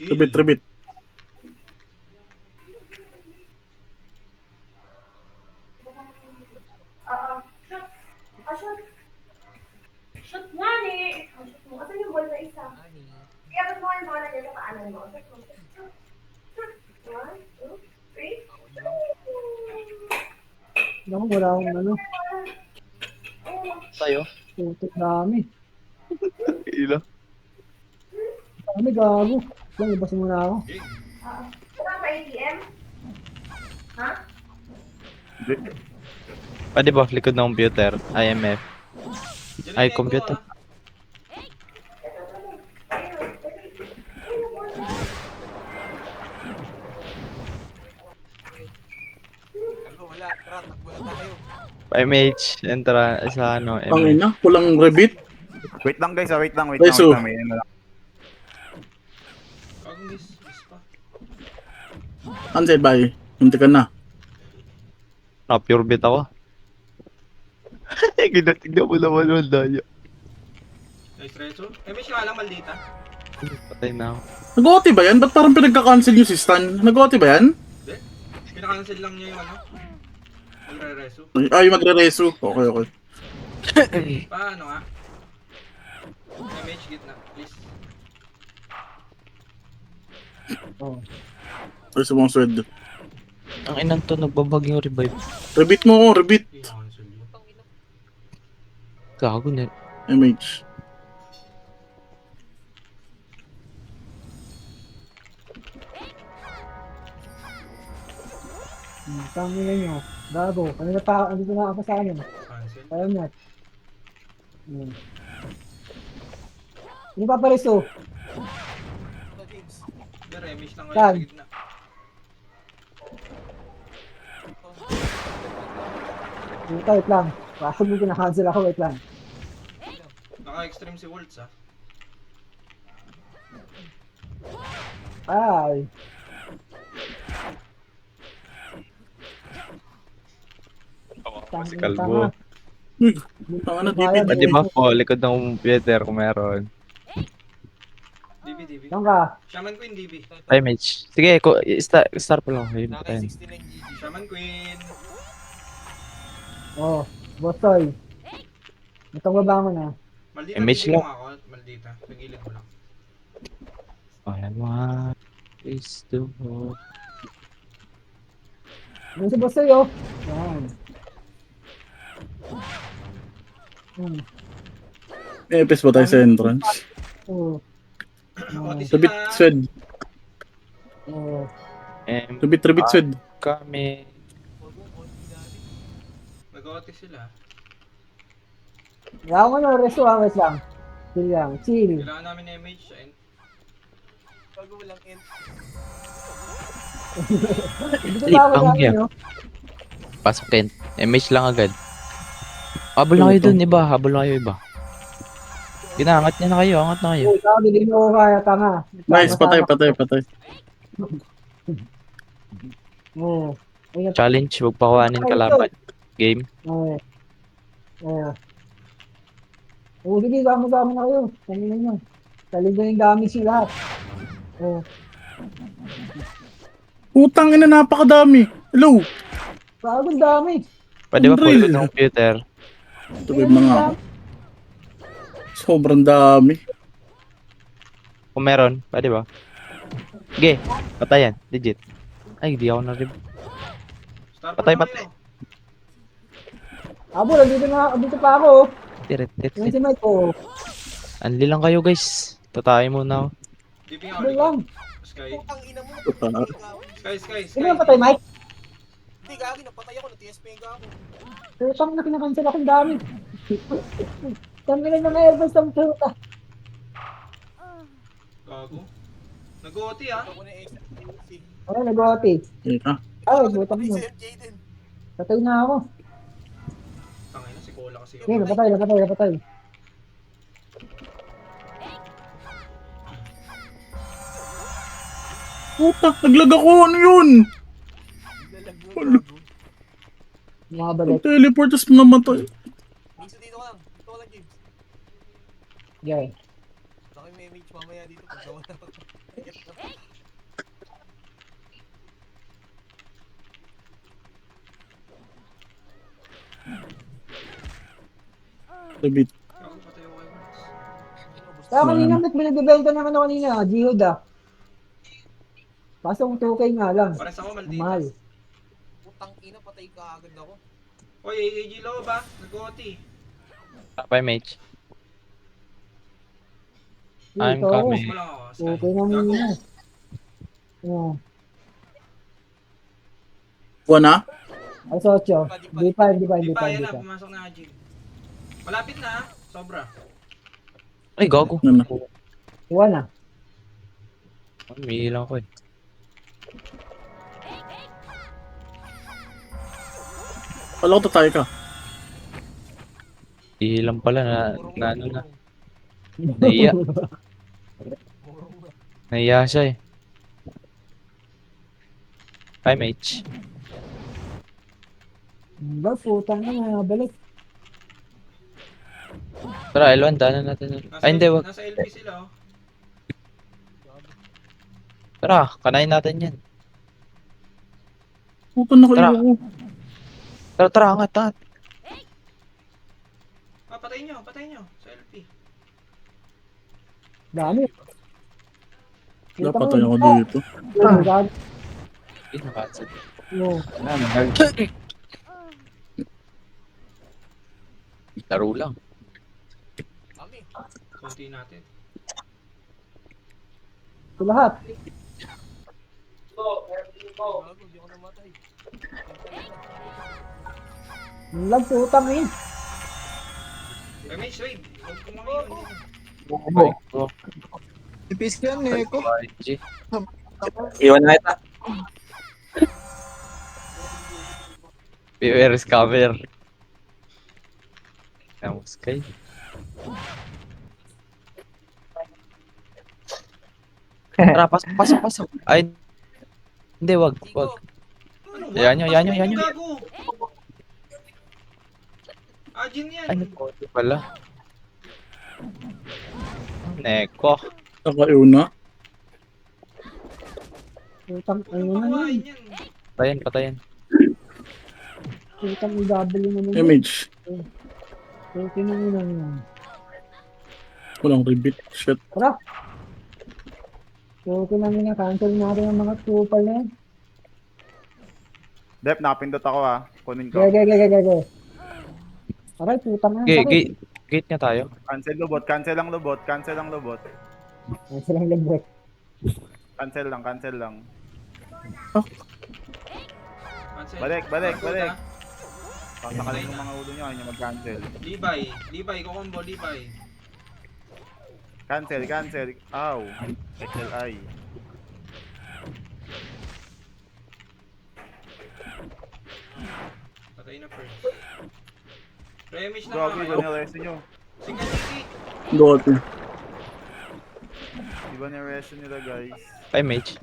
Chill. Tribit. Shoot nga eh. Shoot mo. Asan yung ball na isa? Iabot mo yung bola niya sa paanan mo. Shoot mo. Shoot. 1, 2, 3. Naku, wala akong ano. Tayo. Tutok dami. Ilo. Dami, gago. Lang, ibas muna ako. Game. Saan sa ATM? Ha? Pwede ba likod ng computer? IMF. Diyan Ay, yung computer. echo, Wala, tara, takbo na tayo. 5H. Entra sa ano. Ang ina, kulang rebit. Wait lang guys, wait lang. Reso. May ano lang. Kagong miss pa. Ansay bay. Punti ka na. Pure bit ako. Tignan mo naman yung daya. Nice retro. May siya lang maldita. Patay na ako. Nag-OT ba yan? Ba't parang pinagka-cancel yung si Stan? Nag-OT ba yan? Hindi. Pinakancel lang niya yung ano. Magre-reso. Ay, magre-reso. Okay. Paano nga? Damage gitna, please. Oh. Ay, sa mga swed. Ang inang to, nagbabag yung revive. Rebit mo ko, rebit. I-cancel yun. Gago na. MH. Tangin na nyo. Gago. Ano na ako sa akin? Cancel. Ayaw na. Ano pa pariso? Hindi, remish lang Saan? ngayon sa gitna. Wait lang. Bakit mo kinakancel ako? Wait lang. Naka-extreme si Waltz ah. Ay. Si Kalbo. Uy, tanga na, Bayad. DP. Pwede ba po, likod ng computer kung meron. DB. Saan ka? Shaman Queen, DB. 5H. Sige, star pa lang. Ayun, Naka patayin. 69 GG. Shaman Queen. Oh, Bostoy. Itong baba mo na. Maldita, MH DB lang. mo ako. Maldita. Pagilid mo lang. Ayan, what is the hope? Ano si Bostoy oh? Yan. Epes ba tayo sa entrance? Oh. Otis Rebit, sila. swed. Oh. Rebit, swed. Kami. Mag-otis sila. Wala akong ano, reso ah, wait lang. Chill lang, chill. Kailangan namin ng MH sa end. Bago walang end. Dito Sleep, ba ako ang dami, hirap. no? Pasok Kent. MH lang agad. Habol na kayo dun, iba. Habol na kayo, iba. Ginangat niya na kayo. Angat na kayo. Oh, sabi, hindi mo ako kaya, tanga. Nice, patay. Oo. Ayun. Challenge, huwag pakuhanin kalaban. Game. Oo. Oo. Oo, sige, sama-sama na kayo. Kanina nyo. Talig na yung damage yung lahat. Oo. Utang ina, napakadami. Hello. Bagong dami. Pwede ba po Unreal. likod ng computer? Ito ba yung mga sobrang dami. Kung meron, pwede ba? Sige, patayan. Legit. Ay, di ako na-rib. Star Patay, pa patay. kayo. Abo, dito pa ako. Tirit. Yung si Mike, oh. Anli lang kayo, guys. Tatayin muna ako. DB nga Ano ulit. lang. Sky. Ang ina mo, Puta. napatay Sky. Sino yung patay, Mike? Hindi, gagi, napatay ako, na-TSP nga ako. Pero pang na kinakancel akong dami. Kami na ng airbus ng puta. Gago. Nag-OT ah. Ako na extra TSP. Ano, nag-OT. Ika. Ay, buta mo. Patay si MJ din. Patay na ako. Tangina si Cola kasi. Okay, napatay. Puta, naglag ako. Ano yun? Lalag mo. Mga balik. Teleport, tapos namatay. Minsan dito ka lang. Dito ka lang, James. Okay. Baka may image mamaya dito pag nawala ako. David. Ako patay ako kay Max. Kaya kanina, may pinagbebenta naman ako kanina, Jihod ah. Kaso ang 2K nga lang. Pares ako, Ang Malditas. mahal. Putang ina, patay ka agad ako. Oy, AAG low ba? Nag-OT. Bye, mage. I'm Dito, coming. Wala ako. Sky. 2K na muna. Oh. Buwan na? Alas 8. Di pa, Di pa, yan na. Pumasok na Jig. Malapit na, sobra. Ay, gago. Ano na? Kuha na. Umiilang ko eh. Wala ko tatay ka. Iilang pala na Murong ano na. murong. Naiya. Murong na. Naiya siya eh. Bye, mage. Ba, putang na, balik. Tara, L1, daanan natin. Ay, hindi, wag. Nasa LP sila, oh. Tara, kanain natin yan. Puta na ko Tara. iyo. Tara, angat, angat. Patay nyo. Sa LP. Dami. Napatay ako dito. Hindi, nakansel. Oh. Laro lang. Kami. Kunti natin. Ito lahat. Gago, di ako namatay. Ang lag, putang eh. Ay, Mage, wait. Huwag kumain yun. Oh, Tipis ka yan eh, ko. G. Iwan na kita. Beware scammer. Namus kay. Tara, pasok. Ay, hindi, wag. Ano, Yan nyo. Gago. Ajin yan. Ano po, pala. Neko. Naka-una. Putang, Huwag ano nang na pakawain yan. yan. Patayin. Putang, i-double naman yun. Image. Okay na yun yan. Walang rebit. Shit. Tara. Okay na yun, cancel natin ang mga kupal na yan. Dep, nakapindot ako ah. Kunin ko. Gage. Aray, putang na. Gate nga tayo. Cancel lubot, cancel ang lubot, cancel ang lubot. Cancel ang leg-break. Cancel lang, cancel lang. Cancel. Balik. Good, ah. Pasakalin yung mga ulo nyo, ayaw nyo mag-cancel. Libay, kukombo, Libay. Cancel. Ow. XLI. Patay na first. Remage na Grabe, iba nga. na resto nyo. Single ticket. Doti. Iba na resto nila guys. Bye, mage.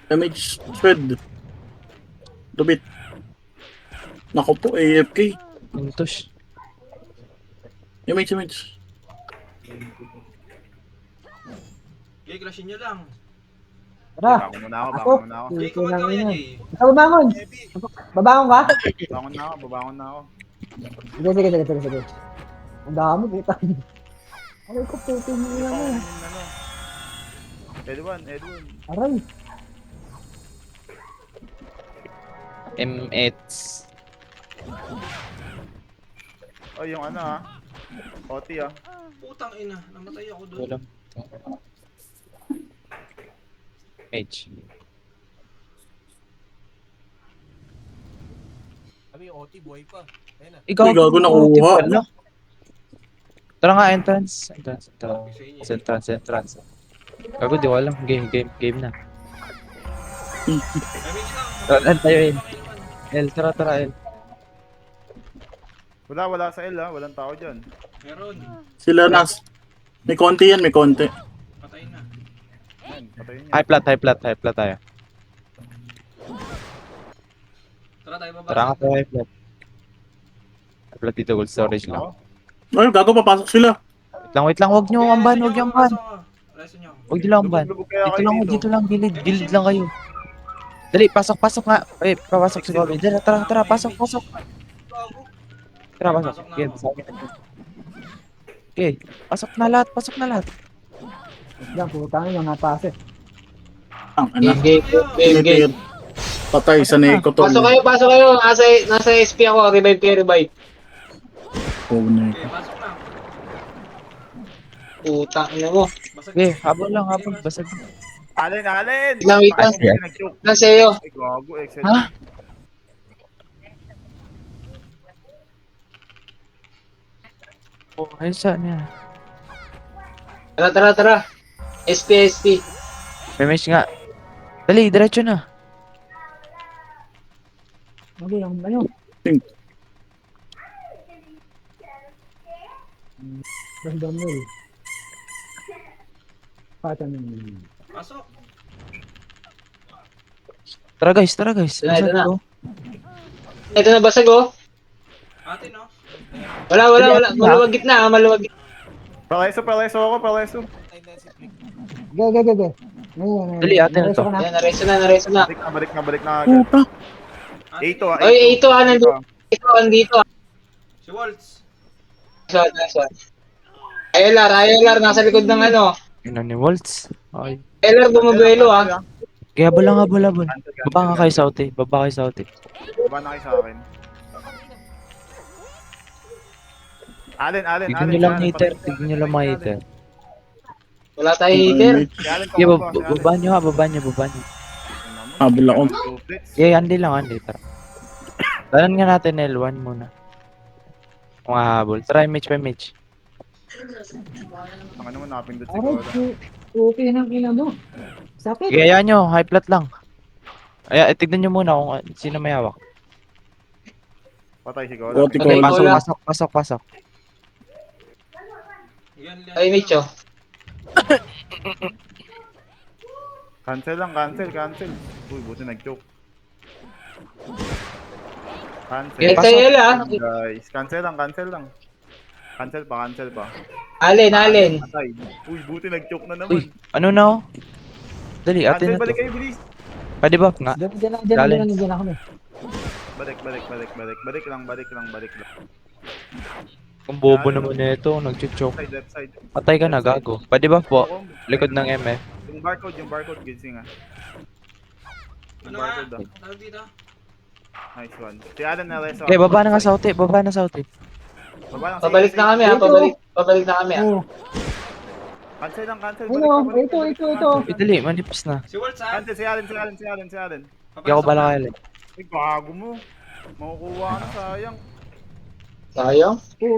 Image. Spread. David. Nako po, AFK. Pintos. Image. Jay, clashin nyo lang. Tara. Bangon muna ako. Jay, Okay kumanta lang ka yan, yun. Jay. Ikaw babangon. Babangon ka? Babangon na ako. Sige. Ang dami, putang. Aray ko, putang mo na mo. Edwin. Aray. M8. Oh, yung ano ah. OT ah. Putang ina, namatay ako doon. Walang. Mage. Kami yung OT, buhay pa. Ayun na. Ikaw, Ay, gago, nakuha. Tara nga, entrance. Sabi sa inyo, eh. Entrance. Gago, di ko alam. Game na. Remage lang. Tara, tayo, L. Tara, L. Wala sa L ah. Walang tao dyan. Meron. Sila nas. May konti yan, may konti. Patay na. Yan, patayin niya. High plat tayo. Tara tayo baba. Tara nga tayo, high plat dito, gold storage lang. Ako? Ay, gago, papasok sila. Wait lang, wag nyo amban, wag nyo amban. Reso nyo. Wag nyo lang amban. Lubog kaya Dito kayo lang, dito lang, gilid lang kayo. Dali, pasok nga. Papasok si Kobe. Dali, tara, pasok. Tara, pasok. Okay, okay, pasok na lahat. Yan, putang ina, mga pase. Ang anak. Game. Patay sa Neko to. Pasok kayo. Nasa SP ako. Revive. Oh, Neko. Okay, pasok na. Putang ina mo. Basag. Okay, habol. Basag. Alin! Wait lang. Nag-choke. Lang sa'yo. Ay, gago. Excel. Ha? Oh, ayun saan yan? Tara. SP. May mesh nga. Dali, diretso na. Okay, ang ano? Ganda mo eh. Patanin. Pasok. Tara guys. Ito na. Basag ko. Ito na basag oh. Atin, no? Wala. Maluwag gitna. Paleso ako. Tayo na si Flick. Go. Dali, atin na to. Diretso ka Ayan, nareso na. Balik na agad. Puta. Ito Oy, ito nandito. Si Waltz. Nice one. ILR, nasa likod ng ano. Ino ni Waltz. Okay. ILR bumubuelo ah. Kaya habol. Baba nga kayo sa outi. Baba Baba na kayo sa akin. Alin. Tignan nyo lang hater. Tignan nyo lang mga hater. Wala tayo hater. Okay, baba nyo. Habol ako. Okay, andi tara. Dalan nga natin L1 muna. Mga habol. Try match by match. Ang ano mo napindot si Aray, Gola. okay ng ina mo. Sakit. Gaya nyo, high flat lang. Ay, tignan nyo muna kung sino may hawak. Patay si Gola. Gotik Okay, ko. Gola. Pasok. Yan, Ay, Micho. Cancel. Uy, buti nag-choke. Cancel. Yes, sa'yo ah. Guys, cancel lang. Cancel pa. Alin. Patay. Uy, buti nag-choke na Uy, naman. ano na oh? Dali, atin Cancel, na to. balik kayo, bilis. Pwede ba nga? Diyan ako na. Balik lang. Kung bobo naman na ito, nag-choke. Left side. Patay ka na, gago. Pwede ba po? Likod ng MF. Yung barcode, gising ah. Yung Ano nga? barcode ah. Tawag dito. Nice one. Si Alan na reso. Okay, baba na nga sa outi. Baba lang. Pabalik na kami ah. Pabalik na kami ah. Oh, Cancel. ano? Ito. Dali, manipis na. Si Waltz, ha? Cancel si Alan. Hindi ako bala kaya. Ay, gago mo. Makukuha ka na, sayang. Sayang.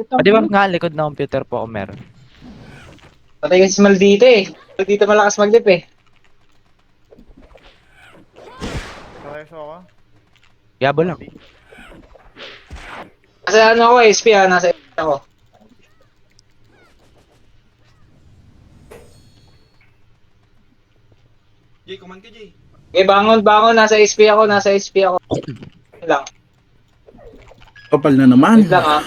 Pwede ba nga likod ng computer po kung meron? Patay kasi si Maldito eh. Maldito malakas maglip eh. Reso ako. Yabo lang. Kasi ano ako SP ah. Nasa SP ako. Jay, command ka, Jay. Okay, bangon. Nasa SP ako. Wait lang. Kapal na naman. Wait lang ah.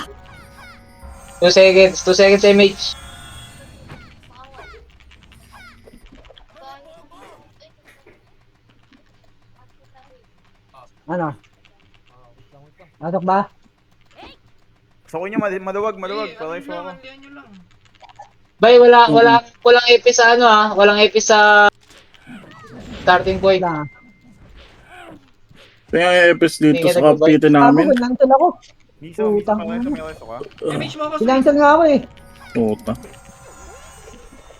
2 seconds MH. Ano? Atok ba? Gusto ko niya maluwag. Jay, Reso ako. andiyan nyo lang. Bay, walang EP sa ano ah. Walang EP sa starting point. Lang. Kaya EPS dito Tingnan sa ko, kapite Ako, namin. langsal ako. Miso, Putang pa reso, ina. may reso ka. Image mo ako. Langsal nga ako eh. Puta.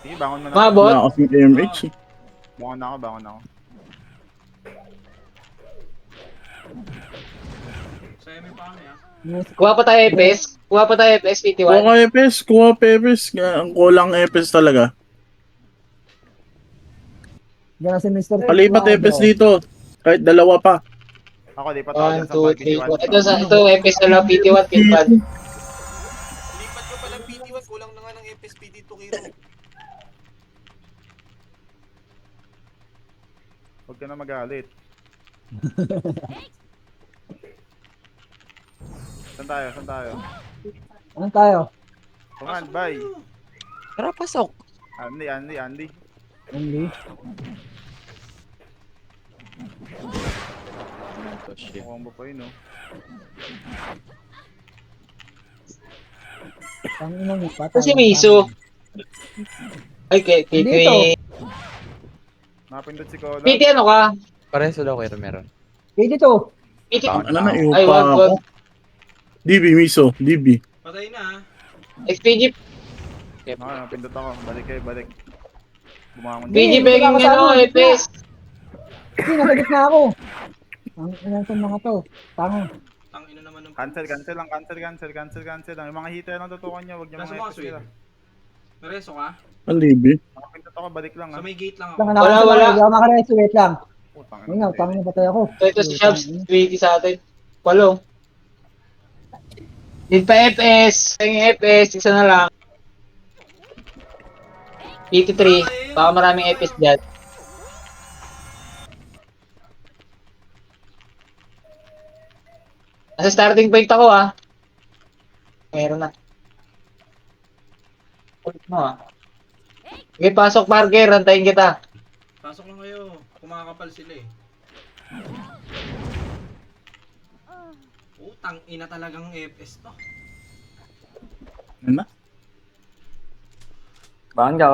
Sige, bangon mo na. Mabot. Wala kasing MH. Bangon na ako. Sa MA pa kami, ha? Kuha pa tayo EPS, PT1. Kuha EPS. Ang kulang EPS talaga. Diyan na si Mr. Palipat EPS dito. Kahit dalawa pa. Ako, di pa tayo 1, dyan sa 2, 3, 4. 1. Ito EPS na lang, PT1, PT1. Lipat ko pa ng PT1. Kulang na nga ng FSP dito, Kiro. Huwag ka na magalit. Saan tayo? Ano tayo? Command, bye. Tara, pasok. Andy. Only. Mukhang ba pa yun, oh. Tangina mo, patay. Kasi Miso. Ay, Dito. Napindot si Koda. PT ano ka? Pareso daw kayo meron. Dito. PT. Ano na, iyo Ay, pa wag, ako. wag. DB, Miso. DB. Patay na, XPG. Napindot ako. Balik. Bumangon. Hindi, PG wala peging ka sa ano, ano, EPS. Hindi, nasa gitna ako. Ang inang mga to. Tango. Tangina naman ng... Cancel lang. Yung mga hitter lang tutukan nyo. Huwag nyo Nasa mga mga FS sweet. nila. Nareso ka? Ang DB. Napindot ako, balik lang, Sa ha. may gate lang ako. Lang, nakasalan wala. ako. Hindi ako makareso. Wait lang. Putang Ayun nga, tango na patay ako. Ito si Shabs, 20 sa atin. Walo. Need pa FS. Peging FS, isa na lang. PT3. Baka maraming FS dyan. Nasa starting point ako Meron na. Ulit mo Okay, pasok Parker. Rantayin kita. Pasok lang kayo. Kumakapal sila eh. Utang ina talagang FS to. Ano na? Bangon ka.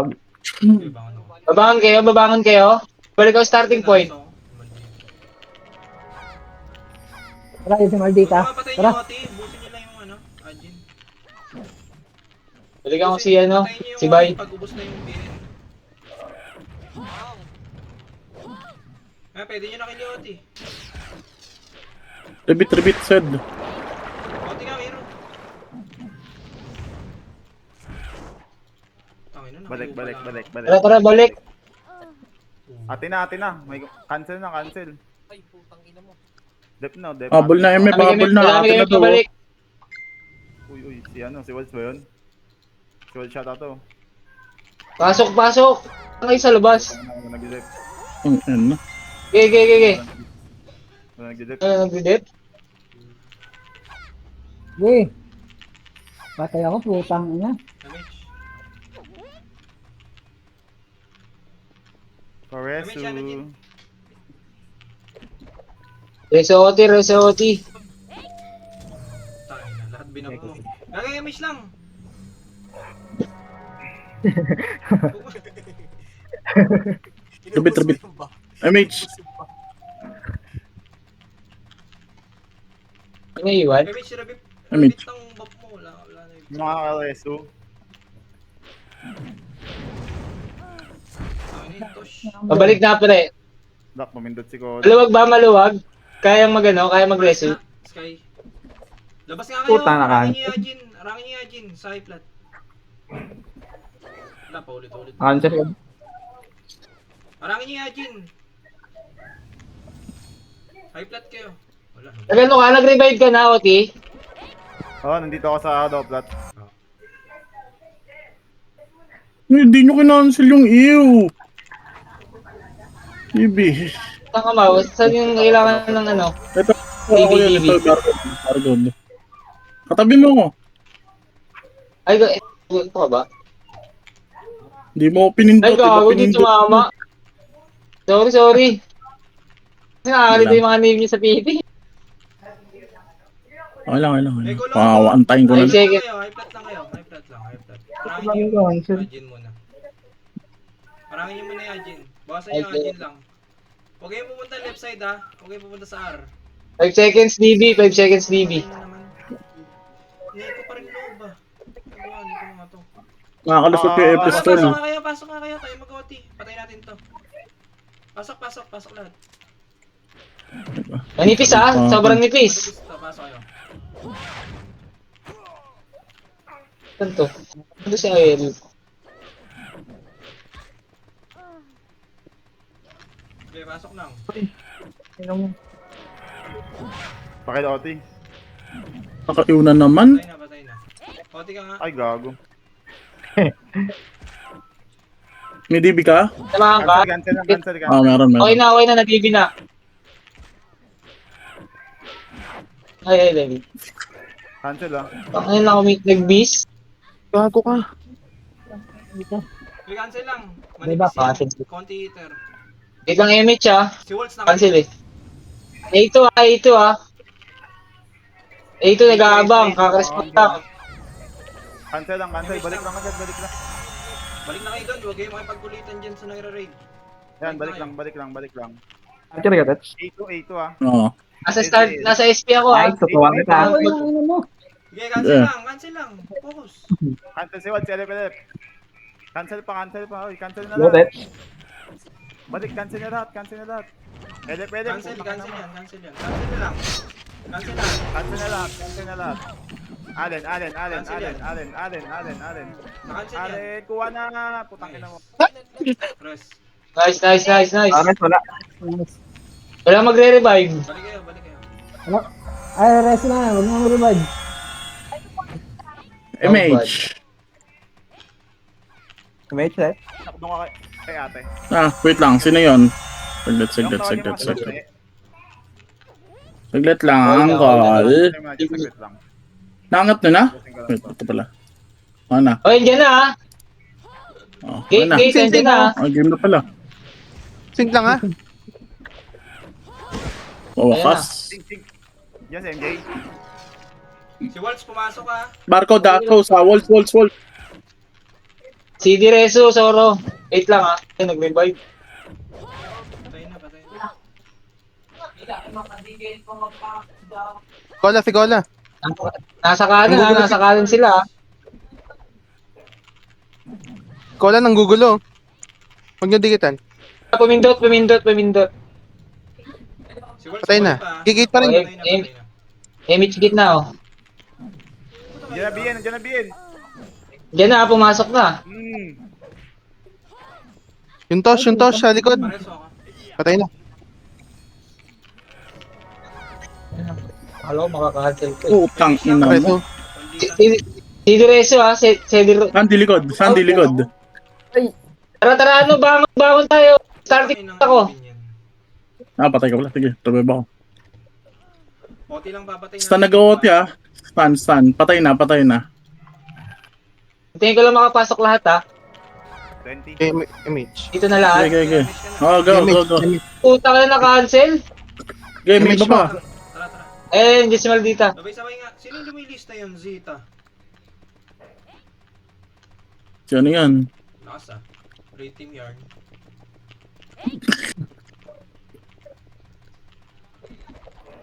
Okay, baka ano. Babangon kayo. Balik ako starting point. Tara, yung si Maldita. Patay Tara. niyo, Oti. Busin niyo lang yung ano, Ajin. Balik ako si ano, Patayin niyo yung si Bay. Pag ubos na yung BN. Pwede niyo na kill yung Oti. Rebit, Sed. Oti ka, hero. Tangina na, Balik. Tara, balik. Ate na. May cancel. Ay, putang ina mo. Dep. Habol na, MF. Habol na. Marami Atin kami na to. pabalik. Uy, si Waltz ba yun? Si Waltz shot ato. Pasok. Ang isa labas. Nag-dep. Ano na? Gege. Nag-dep. Ano nag-dip? Sige. Patay ako, putang ina. Damage. Paresu. Damage, ano, Jin? Reso OT. Tangina, lahat binap mo. Gagay damage lang. Rebit. MH. Iniiwan? Damage, rabip. Damage. Rabip ng buff mo. Wala na yun. Mga Paresu. Tangina, Tosh. Pabalik na pre. Dak, pamindot si Koda. Maluwag? Kaya mag-reso? Sky. Labas nga kayo. Puta na ka. Arangin niyo yung Ajin. Sa high plat. Wala pa ulit. Cancel yun. Arangin niyo yung Ajin. High plat kayo. Wala. Nagano ka? Nag-revive ka na, OT? Nandito ako sa Doplat. Hindi nyo kinancel yung ew. DB. Saan ka saan yung kailangan ng ano? Ito. DB. Argod. Katabi mo ko. Ay, ito ka ba? Hindi mo pinindot. Ay, gago, di tumama. Sorry. Kasi nakakalito yung mga name niyo sa PT. Okay lang. Antayin ko Ay, lang. sige. High plat lang kayo. High plat. Arangin niyo yung Ajin muna. Arangin niyo muna yung Ajin. Bawasan yung Ajin lang. Huwag kayong pupunta left side Huwag kayong pupunta sa R. 5 seconds DB. Ano naman? Hindi ko pa rin loob Nagawa, hindi ko mga to. Nakakalusot yung Ah, episode. Pasok nga kayo. Tayo mag-OT. Patay natin to. Pasok lahat. Manipis sobrang nipis. Pasok kayo. Saan to? Ano si Ael? Okay, pasok lang. Pakil Oti. Nakaiw na naman. Patay na. OT ka nga. Ay, gago. May DB ka? Samahan ka? Cancel. Meron. Okay na, nag-DB na. Ay, Levi. Cancel. Ayun lang ako nag-bis. Gago ka. Dito. cancel lang. Diba? Manipis yan. Konti hitter. Wait lang image ah. Si Waltz na Cancel eh. A2 ah, A2 ah. A2 nag-aabang, kakarespond lang. Cancel lang, cancel. Balik lang agad, balik lang. Balik na kayo doon. Huwag kayo makipagkulitan dyan sa nagra-raid. Yan, balik lang, balik lang, balik lang. Kira ka, Tats? A2 ah. Oo. Nasa SP ako ah. Ay, tutuwa kita. Ako yung ano mo. Sige, cancel Yeah. lang. Cancel lang. Focus. Cancel si Wad, si LF. Cancel pa. Oy, cancel na Go, lahat. Tats. Balik, cancel na lahat. LF. Cancel yan. Cancel yan. Cancel na lang. Cancel lang. Cancel na lahat. Allen. Cancel yan. Nakancel yan. Allen, kuha na. Putang ina mo. Press. Nice. Ares, wala. Wala magre-revive. Balik kayo. Ano? Ay, rest na. Huwag mo mag-revive. MH. May chat. Takbo ka kay ate. Ah, wait lang. Sino yun? Saglit. Yung tawagin mo, Saglit lang, Uncle. Saglit lang. Naangat nyo na? Wait, ito pala. Ano? O, yan na ah. Oh, Gate, ano? andyan na ah. Oh, game na pala. Sync lang, ha? Wakas. Yes, MJ. Si Waltz, pumasok ka. Barco, Daco, sa walls. CD Reso, Soro. Wait lang ah. Ay, nag-revive. Patay na. Gola, si Gola. Nasa kanan sila ah. Gola ng gugulo. Huwag niyo dikitan. Pumindot. Si Waltz, Patay na. buhay pa. Gigate pa rin. Patay na. Image git na oh. Diyan na BN. Diyan na, pumasok na. Yung tosh, sa likod. Pareso ka. Patay na. Hello, makaka-cancel ko. Utang ina mo. Preso. CD Reso ah. Sandi likod. Tara, ano, bangon tayo. Starting ako. Ah, patay ka pala. Sige, tabay ba ako. Oti lang papatay na. Stan nag-OT ah. Stan. Patay na. Tingin ko lang makapasok lahat ah. 20. Image. Dito na lahat. Okay. Oh, go. Puta ka na na-cancel. Game, may iba pa. Tara. Eh, hindi si Maldita. Sabay nga. Sino yung lumilista yun? Zeta. Sino yan? Lakas ah. Great team yarn.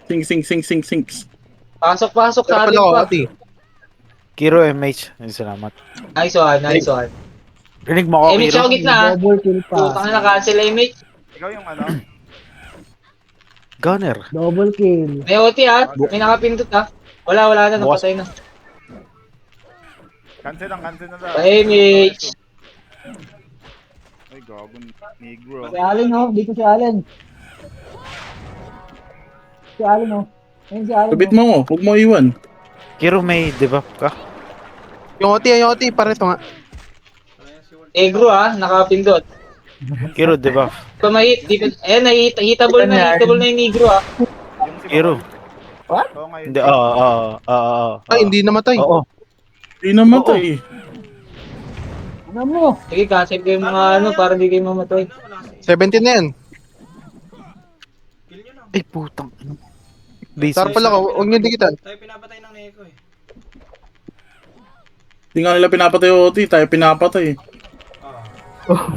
Sing. Pasok sa Pero atin pala ako, pa. ati. Kiro MH. Ay, salamat. Nice one. Rinig mo ako, Image Kiro. ako gitna ah. Double kill pa. Puta ka na cancel image. Ikaw yung ano? Gunner. Double kill. May OT ah. May nakapindot ah. Wala na. Napatay na. Cancel na lahat. Image. Ay, gago. Negro. Si Allen, oh. Dito si Allen. Oh. Ayun si Allen. Sabit mo. Huwag mo iwan. Kiro, may debuff ka. Yung OT, pareto nga. Ayan si Waltz. Egro ah. Nakapindot. Kiro, debuff. Pamahit. Ayan, hitable na yung negro ah. Yung si Kiro. What? Oo, ngayon. Hindi, oo. Ay, hindi namatay. Oo. Hindi namatay. Ano mo? Sige, cancel ko yung mga ano para hindi kayo mamatay. Wala kasi. 17 na yan. Kill nyo lang. Ay, putang. Base. Star pala ko, huwag niyo dikitan. Tayo pinapatay ng Neko eh. Hindi nga nila pinapatay yung OT. Tayo pinapatay.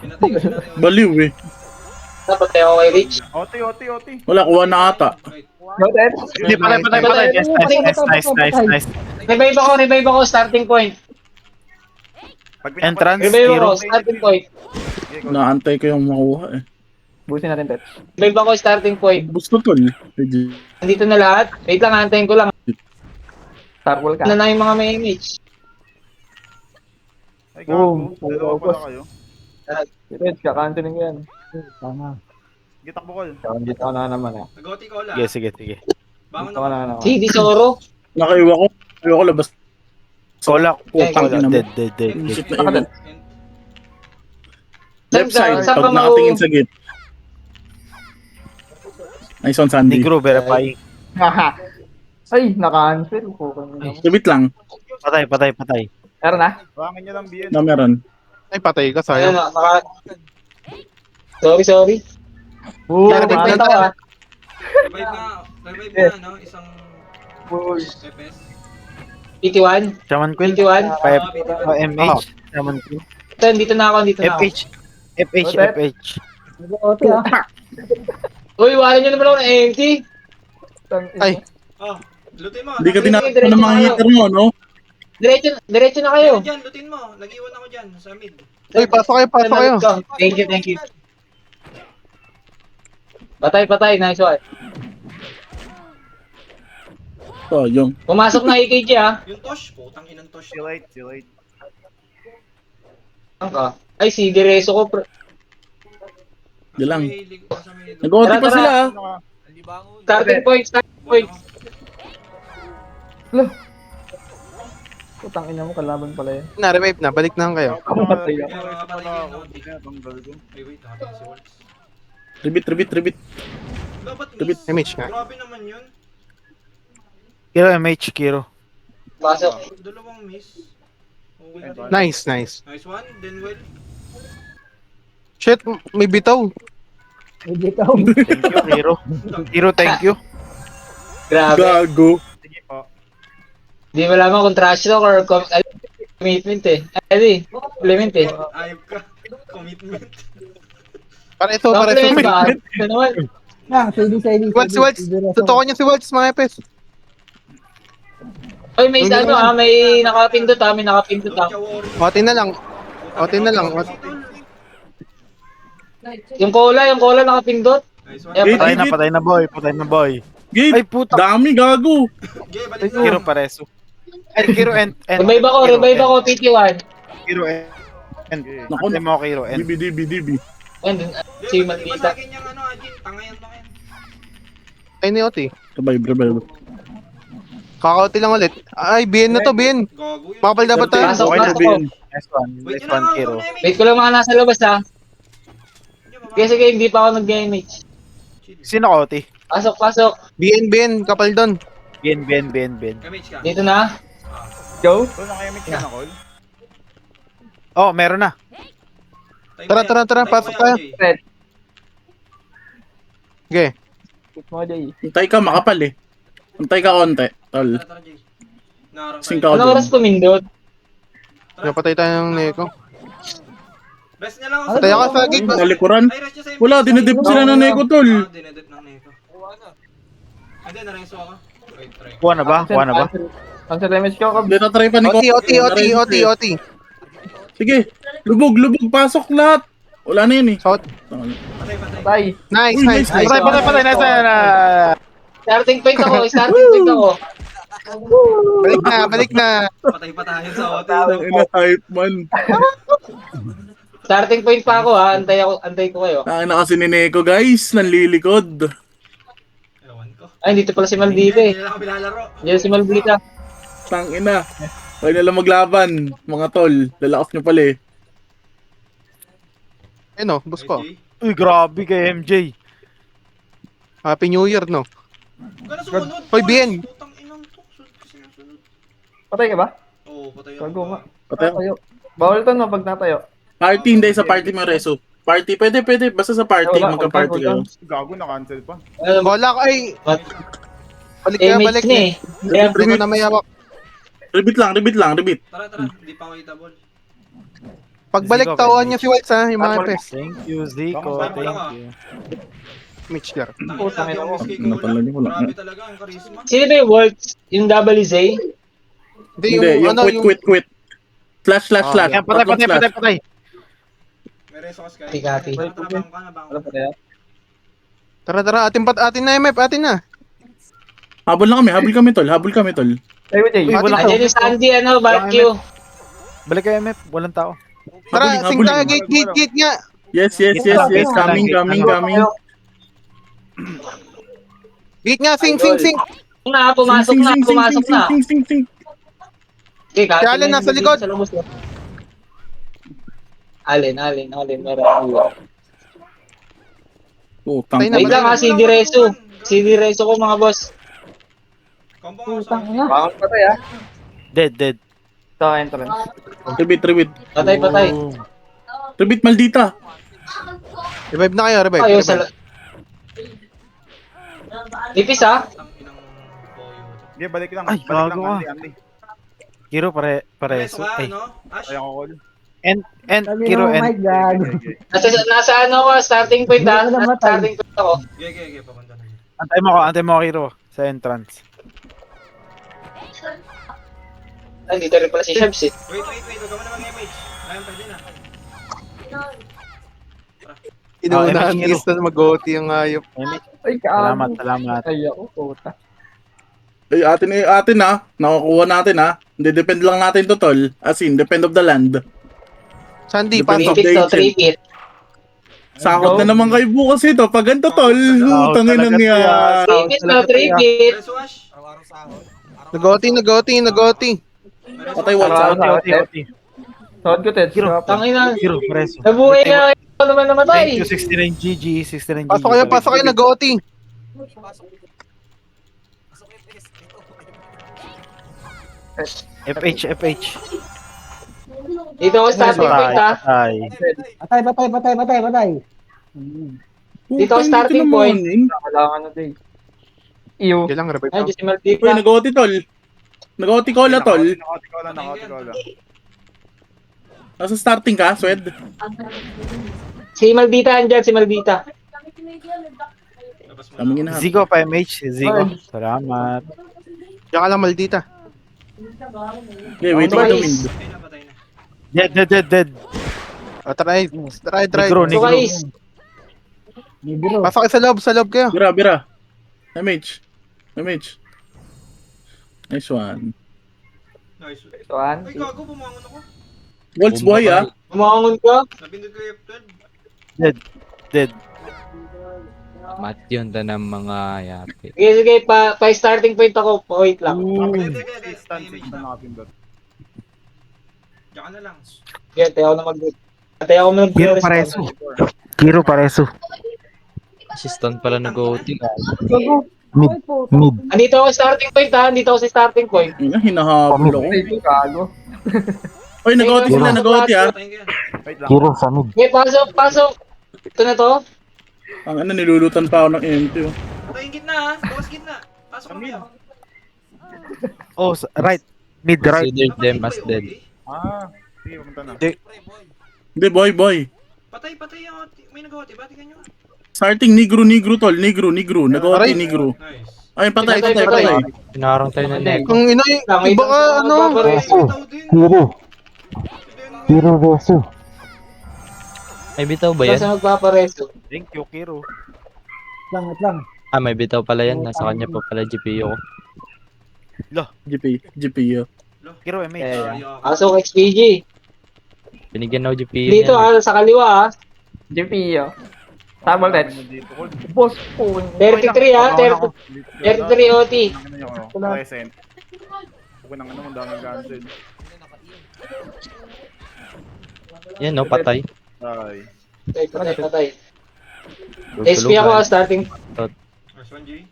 Pinatay ko sila. Baliw eh. Dapat tayo kay Rich. OT. Wala, kuha na ata. Wait. Go, Tats. Hindi, patay. Yes, nice. Revive ako, starting point. Pag Entrance, Revive Kiro. ako, starting point. Naantay ko yung makuha eh. Busin natin, Tats. Revive ako, starting point. Gusto tol. Nandito na lahat. Wait lang, antayin ko lang. Starwall ka. Ano na yung mga may image? Ay, Boom. gago. Dalawa pala kayo. Tats, kakantunin ko yan. Tama. Gitak bukol. Dito ka na naman, ha. Nag-OT ko lang. Sige. Bangon Dito ka ako. na naman. Si Soro. Nakaiwa ko. Nakaiwa ko labas. Kolak. Putang ina mo. Dead. Shit na iwan. And Left side. Saan Pag ka nakatingin sa gate. Nice one, Sandy. Negro, verifying. Ay, naka-cancel. Sabit lang. Patay. Meron na? Bangin nyo lang BN. Na meron. Ay, patay ka, Ayun, sayang. Sorry. Oo, Kaya Revive nabigyan ako ah. Revive nga, no? Isang FPS. PT1? Shaman Queen. PT1? MH. Shaman Queen. Dito na ako, dito na ako. FH. FH, Otet. FH. Nag-OT ah. Uy, wala nyo naman ako ng AMT. Ay, Oh, lutin mo. Hindi ka Lutin mo. tinakot ng mga hitter mo, no? Diretso na kayo. Dyan, lutin mo. Nag-iwan ako dyan sa mid. uy, pasok kayo. Thank you. Patay, nice one. Sayang. Pumasok na AKG ah. Yung Tosh, putang inang Tosh. Si Light. Ay, si Direso ko. Di lang. Nasa may likod. Nag-OT pa Tara, sila, ah. Hindi ba ako? Starting point. Buwan ako. Putang ina mo, kalaban pala yun. Na-revive na, balik na kayo. Patay Kaya mga patay kayo, no? Ay, wait, nakapin si Waltz. Ribit. Dapat Tabit. miss. Image nga. Grabe naman yun. Kiro MH, Kiro. Pasok. Dalawang miss. Okay. Nice. Nice one, then well. Shit, may bitaw. Hindi ka. Thank you, Kiro. Kiro, thank you. Grabe. Gago. Sige po. Di mo laman kung trash talk or commitment eh. Ay, compliment eh. Ayop ka. Commitment. Para ito. Compliment ba? Ito naman. Yan, si Waltz. Totoo niya si Waltz, mga epes. Ay, may ano ah, may nakapindot ah, may nakapindot ah. Otin na lang. Yung cola nakapindot. Nice one. Eh, Patay na boy. Gate. Ay, puta. Dami, gago. Okay, balik na. Kiro pareso. Ay, Kiro and Revive ako, PT1. Kiro and Naku, Ate mo, Kiro and DB. And si Maldita. Di yung ano, Ajin. Tangayan. Ay, ni Oti. Revive. Kakauti lang ulit. Ay, BN na to, BN. Gago yun. Makapal dapat tayo. Pasok, Okay na, pasok. Ben. Wait, Nice one, Kiro. Wait ko lang mga nasa labas ha. Kasi kayo hindi pa ako nag-damage. Sino ka, Oti? Pasok. BN, kapal doon. Ben. Kamage ka. Dito na. Go. So, naka-MX ka na, Col? Oh, meron na. Tara, pasok tayo. Okay. Mo, Jay. Antay ka, makapal eh. Antay ka konti. Tol. Tara, Jay. Naharang Sing tayo. ka Ano oras dun. pumindot? Napatay tayo ng Neko. Rest niya lang ako Patay ako sa gate. Nalikuran. Ay, rest niya sa Wala, dinedip sila ng Neko, tol. Dinedip ng Neko. Hindi, nareso ako. Wait, try. Kuha na ba? Ang sa damage ko, Hindi, tatry pa ni OT. Sige, lubog, pasok lahat. Wala na yun eh. Shot. Patay. Tay. Nice. Patay. Nice na. Starting point ako. Balik na. Patay pa tayo sa hotel. Ang ina, hype man. Starting point pa ako ha. Antay ko kayo. Ang ina kasi ni Neko, guys. Nanlilikod. Ewan ko. Ay, dito pala si Maldita eh. Hindi lang ako bilalaro. Diyan si Maldita. Tang ina. Huwag nila maglaban, mga tol. Lalakas nyo pala eh. Ano, boss ko. Jay. Uy, grabe kay MJ. Happy New Year, no? Huwag ka na sumunod. Hoy, BN. Putang inang to. Sunod kasi ang sunod. Patay ka ba? Oo, patay Gago nga. Patay. Tayo. Bawal to no, pag natayo. Party, hindi sa party mo, Reso. Party, pwede. Basta sa party, Wala, magka-party kayo. Gago, na-cancel pa. Wala ka, ay. Balik Damage na eh. Kaya, Hindi ko na may hawak. Rebit lang. Tara. Hindi pa ako hitable. Pagbalik, tauhan niya si Waltz, ha? Yung mga epes. Thank you, Zico. Thank you. Mitch Gar. Tangina, lagi ang miss kay Ano pala niyo, wala. Grabe talaga ang charisma. sino ba yung Worlds? Yung WZ? Hindi, Hindi, yung ano, quit. Slash. Ayan, patay. May reso ka, Sky. Kati. Tara, bangon ka na. Ano pa kaya? Tara, atin na, MF, atin na. Habol kami, tol. Tay, wait, Jay. Uy, wala Andiyan yung Sandy, barbecue. Balik kay MF. Walang tao. Tara, Habulin, sing tayo, habulin. gate nga. Yes. Coming. Gate nga, sing. Pumasok na. Sing. Okay, Kati. Si Allen nasa likod. Sa lubos na. Allen. Meron. Putang. Tayo na, Wait lang ha, si Direso ko mga boss. Combo nga Putang sa ina. Bawal patay ah. Dead. Sa entrance. Tribute. Patay. Repeat maldita. Revive na kayo, revive. Ayaw revive. sa... Ipis ah. Ang inang Poyo. Sige, balik lang. Ay, Balik lang, gago ka. Andy. Kiro, Pareso pareso. ka, Ay, ano? Ash? Ayaw ko call. and, Sabi Kiro, mo, and. my God. Nasa ano ko, starting point ah. Hindi ko Nasa namatay. starting point ako. Gege, papunta na. Antay mo, Kiro. Sa entrance. Ay, dito rin pala si Shabs eh. Wait. Huwag ka mo na mag-MH. Ayun, pwede na. Inuunahan MH, Kiro. is na mag-OT yung hayop. Ay, Salamat, kaabo. salamat. Ay, ako, puta. Ay, atin ha. Nakukuha natin ha. Hindi, depend lang natin to, tol. As in, depend of the land. Sandy, Depende. pasok. 3 to 3 bit. Sakot na naman kayo bukas ito. Pag ganito, tol. Sahod Tangin talaga ang to, yan. ah. 3 bit to 3 bit. Pareso, Ash. Araw-araw sahod. Nag-OT. Patay wall sa OT. Sahod ko, Ted. Kiro. Tangina. Kiro, pareso. Nabuhay na ako naman namatay. Thank you, 69 GG, 69 GG. Pasok kayo, nag-OT. Pasok FS. FH. Dito ako starting point ah. Patay. Patay. Dito ako starting point. Kailangan na, Ted. Iyo. Kailang revive Ay, na. si Maldita. Uy, nag-OT, tol. Nag-OT cola, tol. Nakoti ko lang. Nasa starting ka, Swed? Si Maldita andyan, si Maldita. Labas mo. Kaming inahan. Zico pa MH. Zico. Salamat. Diyan ka lang, maldita. Okay, wait for the wind. Patay na. Dead. Try. Negro, So guys, Negro. Pasok kayo sa loob kayo. Bira. MH. Nice one. Nice. Tuan. Ay, gago, bumangon ako. Waltz boy, ah. umangon ka. Napindot ko yung F12. Dead. Mat yun ta ng mga yapit. Sige, pa-starting point ako. Wait lang. Hindi. Stand, May image stand na. nakapindot. Diyan ka na lang. Sige, tayo ako na mag-respond. Kiro, pareso. Assistant pala nag-OT. Mid. Andito ako sa starting point ha. Andito ako sa starting point. Hinahabol ako. Ay, gago. Oy, nag-OT sila, nag-OT, ah. Patayin ka yan. Wait lang. sa mid. Okay, pasok. Ito na to. Ang nilulutan pa ako ng MT, oh. Patayin gitna ha. Bukas gitna. Pasok kami ah. Oh, right. Mid, right. Consider them as dead. Sige, pumunta na. Hindi, boy. Patay yung may nag-OT. Batikan nyo. Starting, negro, tol. Negro. Nag-OT, Aray. negro. Nice. Ay, patay. Pinarang tayo na net. Kung ina iba ka, ano. Bitaw din. May bitaw ba yan? Kasi magpapareso. Thank you, Kiro. Lang. Ah, may bitaw pala yan. Nasa kanya pa pala GPU ko. GPU. Kiro, MH. Pasok XPG. Binigyan ako GPU Dito niyan. sa kaliwa ha. GPO. Tama, Ted. Dito, call. Boss po. 33 ha. 33 OT. Present. Huwag nang ano, daming cancel. Yan no, patay. Ay. Patay. SP ako ha. Starting. First one, G.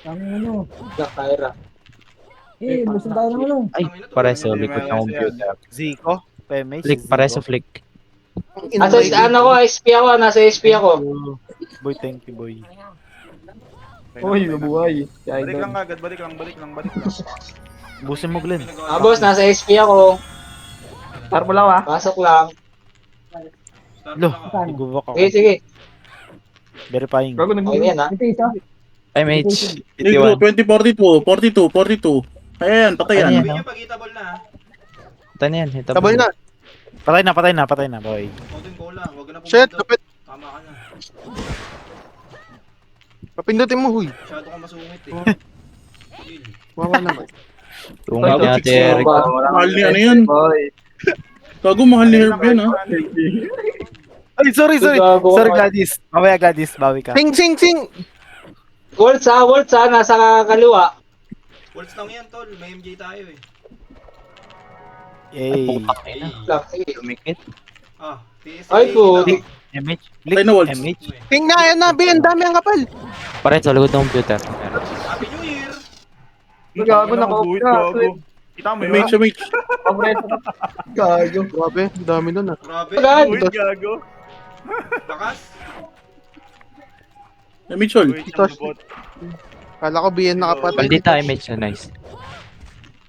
Ang ano. Black Kyra. Gusto tayo ng ano. Ay, pareso. Likod ng computer. Zico, PMH. Flick, pareso flick. Asa ano ko, SP ako. Nasa SP ako. Boy, thank you, boy. Uy, nabuhay. Balik lang agad, balik lang. Busin mo, Glenn. Ah, boss, nasa SP ako. Start mo lang, ah. Pasok lang. Lo, nag-walk ako. Sige. Verifying. Gago Okay yan ha. Ito isa. MH, Negro, 51. 2042. Ayan, patay yan. Ayan. Sabihin nyo pag hitable na ha. Patay na yan. Tabal na. Patay na, boy. Odin ko lang. Huwag ka na Shit, pumindot. kapit. Tama ka na. Papindutin mo, huy. Masyado kang masungit eh. Chill. Wawa naman. Tunga ni Ate Eric. Mahal ni ano yan. Gago, mahal ni Herb yan, ah. Ay, sorry. Gago. Sorry, Gladys. Mamaya, Gladys. Bawi ka. Sing! Waltz ha. Nasa kaliwa. Waltz lang yan, tol. May MJ tayo eh. Yay. Lang, sige. Tumikit. Ah, TS. Ay, po. MH. Patay na, Waltz. MH. Sing na, yan na, Ben. Dami ang kapal. Pareso, likod ng computer. Happy New Year! Gago na ko. Gago. Kita mo yun? MH. Gago. Grabe, ang dami nun ah. Grabe. Agad. Uy, gago. Lakas. MH all. Uy, siyang lubot. Kala ko BN nakapatay. Maldita MH na nice.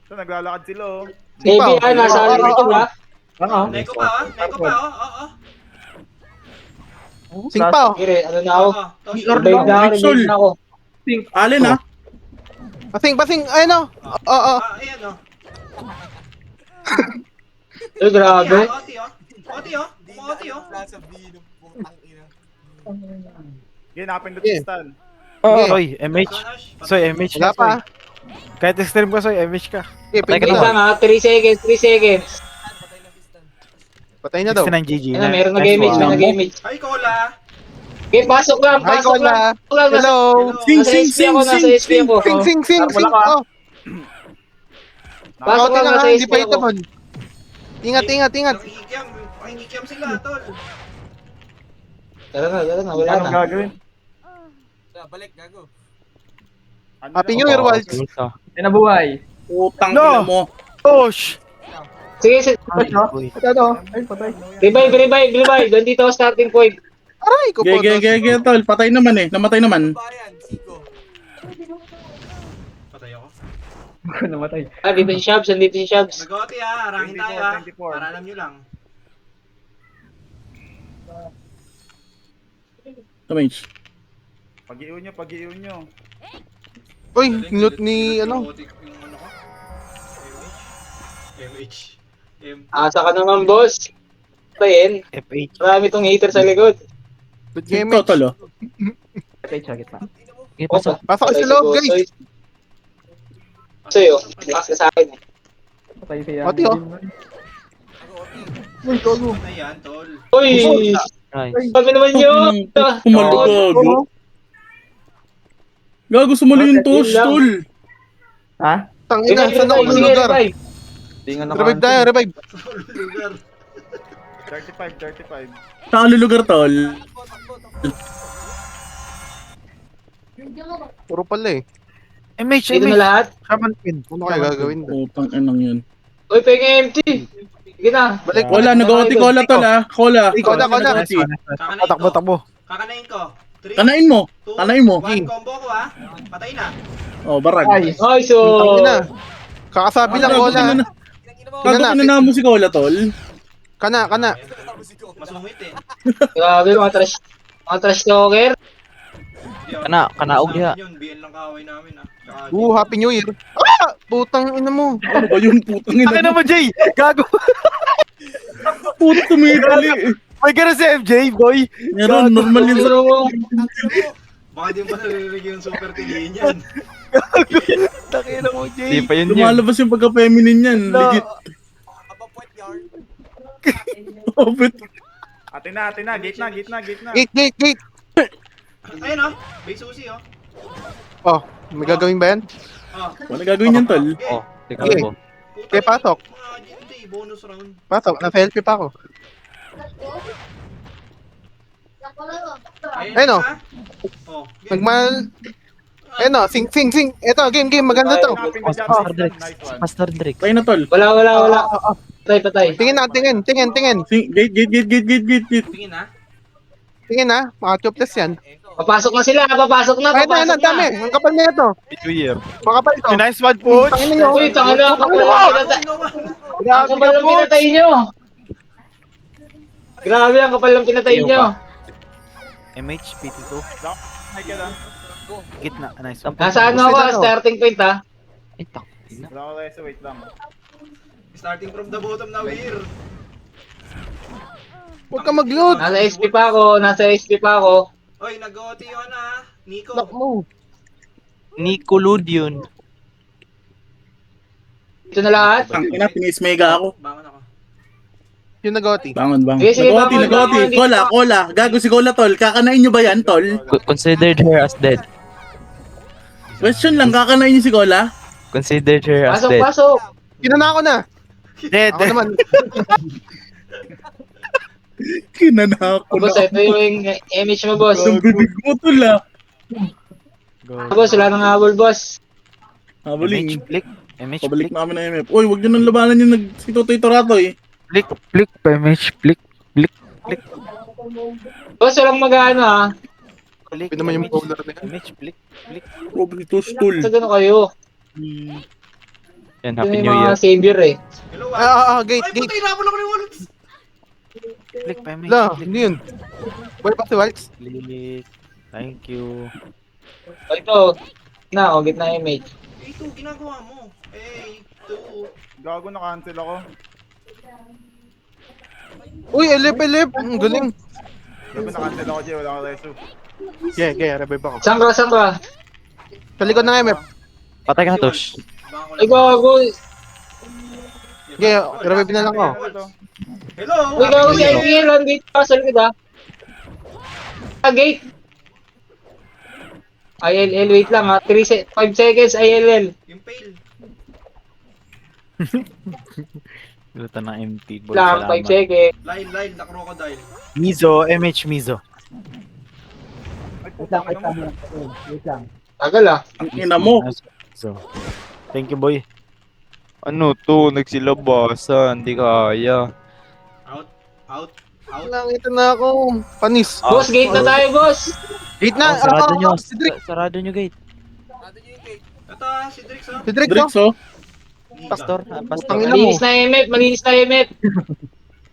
So, naglalakad sila oh. Baby, nasa likod ha. Oo. Neko pa, oh. Neko pa, oh. Oo. Sing pa oh. Kire, ano na ako? Oo. Tosh. Revive na ako, revive na ako. Alin ah. Pasing, ayun oh. Oo. Ayan, oh. Uy, grabe. Oti, oh. Oti, oh. Oti, oh. Plaza B ng putang ina. Sige, napindot Yeah. si Stan. Oh, Okay. Soy, MH. Soy, MH Wala ka, pa. Soy. Kahit extreme ka, Soy, MH ka. Okay, Patay ka pwede Wait na. na. lang ha, 3 seconds, 3 seconds. Patay na daw. 69 GG. Ano, meron nag-image, may nag-image. Ay, Cola. Okay, pasok lang, Hi, pasok lang. Cola. Pasok lang. Hello. Sing, Nasa sing, SP sing, ako, nasa sing, SP ako. Sing. Oh. Pasok Nakauti lang, na nasa nga, hindi SP pa ako. itamon. Ingat. Nakikiam sila, tol. Tara na, wala Anong na. gagawin? Balik, gago. Ano Happy na- New Year, Waltz. Nabuhay. Putang No! ina mo. Push! Sige, Ito. Ay, patay. revive. Dito ako starting point. Aray, ko po. Gege, tol. Patay naman eh. Namatay naman. Bayan, Siko. Patay ako. Namatay. Ah, dito si Shabs, nandito si Shabs. Nag-oti, ah. Arangin tayo, ah. 24. Para alam nyo lang. MH. Pag-iun nyo. Uy, nilot ni ano. Nag-oti yung ano ko. MH. Asa ka naman, boss. Payin. FH. Marami tong hater sa likod. Good game, Ito, tol oh. Patay siya, gitna. Okay, pasok. Pasok kayo sa loob, guys. Sa'yo, lakas ka sa akin eh. Patay siya. Pati, oh. Uy, gago. Patay yan, tol. Uy! Nice. Sabi naman yun! Sumali, gago. Gago, sumali yung Okay, tosh, yun lang. tol. Ha? Tangina, saan ako Sige, lulugar? revive. Di nga Revive tayo, revive. Lugar. 35. Saan lulugar, tol? Puro pala eh. MH, Dito na MH. lahat. Shaman Queen. Ano kaya gagawin doon? Putang inang yun. Uy, pengen empty. Sige na. Balik, Wala, nag-oti cola, tol ah. Cola. Cola. Nag-OT. Kakanain ko. Takbo. Kakanain ko. 3, Kanain mo. 2, Kanain mo. 1 combo ko, ah. Patay na. Oh, barag. Ay. Ay, so... Tangina. Kakasabi lang, Gago, Cola. Gago, kinana mo si Cola, tol. Kana. Masungit eh. Grabe, mga trash talker. Kanaog niya. Yun, BL lang kaaway namin, ah. Tsaka, Happy New Year. Ah! Putang ina mo. Ano ba yun, putang ina Ano mo? mo, Jay? Gago. Puto tumidali. May ganun si MJ, boy. Meron, normal yun sa... Pero mo, baka di mo narinig yung super tingin yan. Takina mo, Di Jay. pa yun yun. Lumalabas yung pagka-feminine yan. No. Legit. Aba, point guard. Oh, but... Atin na. Gate na. Gate. Ayun, oh. May susi, oh. Oh, may gagawin ba yan? Oh. Wala gagawin yan, tol. Okay. Oh, teka Okay. mo. Okay, pasok. Mga hindi, bonus round. Pasok, nasa-LP pa ako. Ayun, oh. ah. Oh. game. Nagmal... Ayun o, sing. Ito, game. Maganda to. Napindot si Master Stan. Drake. Nice one. Master Drake. Tayo na, tol. wala. Patay. Tingin na, tingin. Gate. Tingin, ah. Tingin na, mga tubeless yan. Papasok na sila, papasok na. Ayun na, dami. Ang kapal na ito. New Year. Makapal ito. Nice one, Puch. Tangin nyo. Uy, tanga na, ang kapal ng pinatay nyo. Grabe, ang kapal ng pinatay nyo. MH, PT2. Ay, ka lang. Gitna. Nice. Nasa ano ako, starting point ha. Ay, tak. Wala ko tayo, wait lang. Starting from the bottom na, we're. Huwag ka mag-load. Nasa SP pa ako. Oy, nag-OT yun, ah. Nico. Lock mo. Nicolud yun. Ito na lahat. Ang ina, pinis-mega ako. Bangon ako. Yung nag-OT. Bangon. Sige, Nag-OT. bangon. Cola. Gago si Cola, tol. Kakanain nyo ba yan, tol? Considered her as dead. Question lang, kakanain nyo si Cola? Considered her as dead. Pasok. Kinana ko na. Dead. Ako naman. Kinanako Boss, na. ito yung image mo, boss. Ang bibig mo, tol, ah. Boss, wala nang habol, boss. Habuling. MH, flick. MH, Pabalik flick. namin na MF. Uy, wag nyo nang labanan yung si Totoy Torato eh. Flick, flick, MH, flick. Boss, walang mag-ano ah. Flick, Pwede naman yung MH, bowler na yan. MH, flick. Probito stool. Sa gano'n kayo. Yan, Yun Happy yung New mga Year. savior eh. Hello, Gate, Ay, gate. puta, inabol ako ni Waltz. Flick, MH, La, flick. hindi yun. Boy pa si Waltz. Flick. Thank you. O ito. Na, o gitna yung mate. Ito, ginagawa mo. Ito. Gago na cancel ako. Uy, elip. Ang galing. Gago na cancel ako, Jay. Wala akong reso. Yeah, revive ako. Saan ka, saan ka? Sa likod ng MF. Patay ka na, Tosh. Ay, gago. Yeah, revive na lang ako. Hello. Uy, gago si IPL. Ang gate pa. Sa likod ah. Ah, gate. ILL, wait lang ha. 5 seconds, ILL. Yung fail. Luto ng MT. Boy, Lang, 5 salamat. seconds. Line, na crocodile. Mizo, MH, Mizo. Ay, Wait lang, putang ina mo. wait lang. Tagal ah. Ang ina mo. So, thank you, boy. Ano to? Nagsilabasan. Hindi kaya. Out. Langit na ako. Panis. Boss, gate na tayo, boss. Gate na. Sarado nyo. Si Drake. Sarado nyo, gate. Ito, si Drix, oh. Si Drake, Drix, oh. oh. Pastor. Pastor. Tangina mo. Malinis na MF, malinis na MF.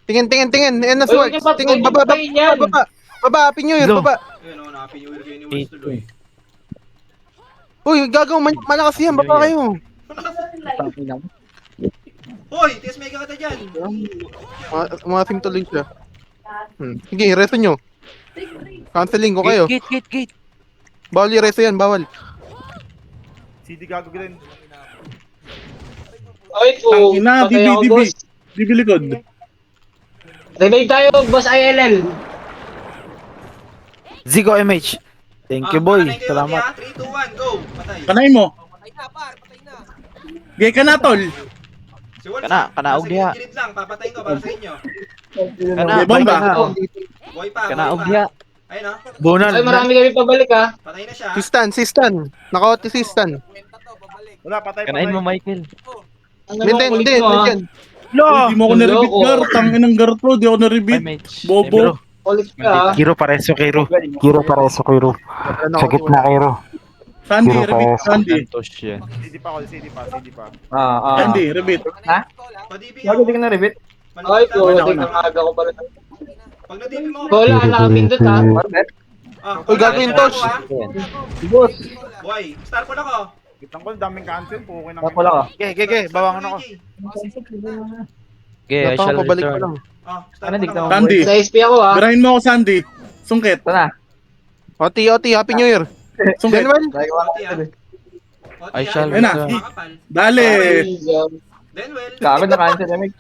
Tingin. Ayan na si Uy, huwag Waltz. niyo Tingin, huwag niyo baba. patayin yan. Baba, Happy New Year, Hello. baba. Ayun, oh, Happy New Year kayo ni Waltz tuloy. Uy, gagaw, malakas yan, baba kayo. Hoy, TS Mega kita dyan. Umasim tuloy siya. Sige, reso nyo. Canceling ko kayo. Gate. Bawal yung reso yan, bawal. CD gago din. Ay po, Tangina, patay ako, boss. Dibi likod. Revive tayo, boss ILL. Zigo, MH. Thank you, boy. Salamat. 3, 2, 1, go. Patay. Kanay mo. Gay ka na, tol. Si Waltz, Kanaog nasa diha. gilid lang. Papatayin ko para sa inyo. Kana, May bomba. Boy pa, Kanaog boy pa. diha. Ayun, oh. Bonal. Ay, marami kami pabalik ah. Patay na siya. Si Stan. Nakawati si Stan. Wala, patay. Kanain mo, Michael. Ang Hindi, kulit hindi, mo, ah. nandiyan. Hindi mo ako na-repeat, Loko. Gar. Tangin ng Gar to. Di ako na-repeat. MH. Bobo. Kulit ka ah. Kiro pareso, Kiro. Ano ako, Kiro. Sandy, repeat. Sandy. Tosh yan. CD pa. Sandy, repeat. Pa-DB ako. na repeat. Ay po, Wala, tingnan wala. aga ko pala. Pag na-DB mo ako. Wala, nakapindot ha. Uy, gagawin to. Tosh. Boy, star ko na ko. Kitang ko, daming cancel. Pukin ng Ge, bawangan ako. Okay, I shall Pabalik ko return. lang. Star ko na ko. Sandy. Sa SP ako ha. Birahin mo ako, Sandy. Sungkit. Oti, Happy New Year. Sungkit. Denwell? I shall Ayun na. return. Dali. Denwell. Kagod na cancel, Emig.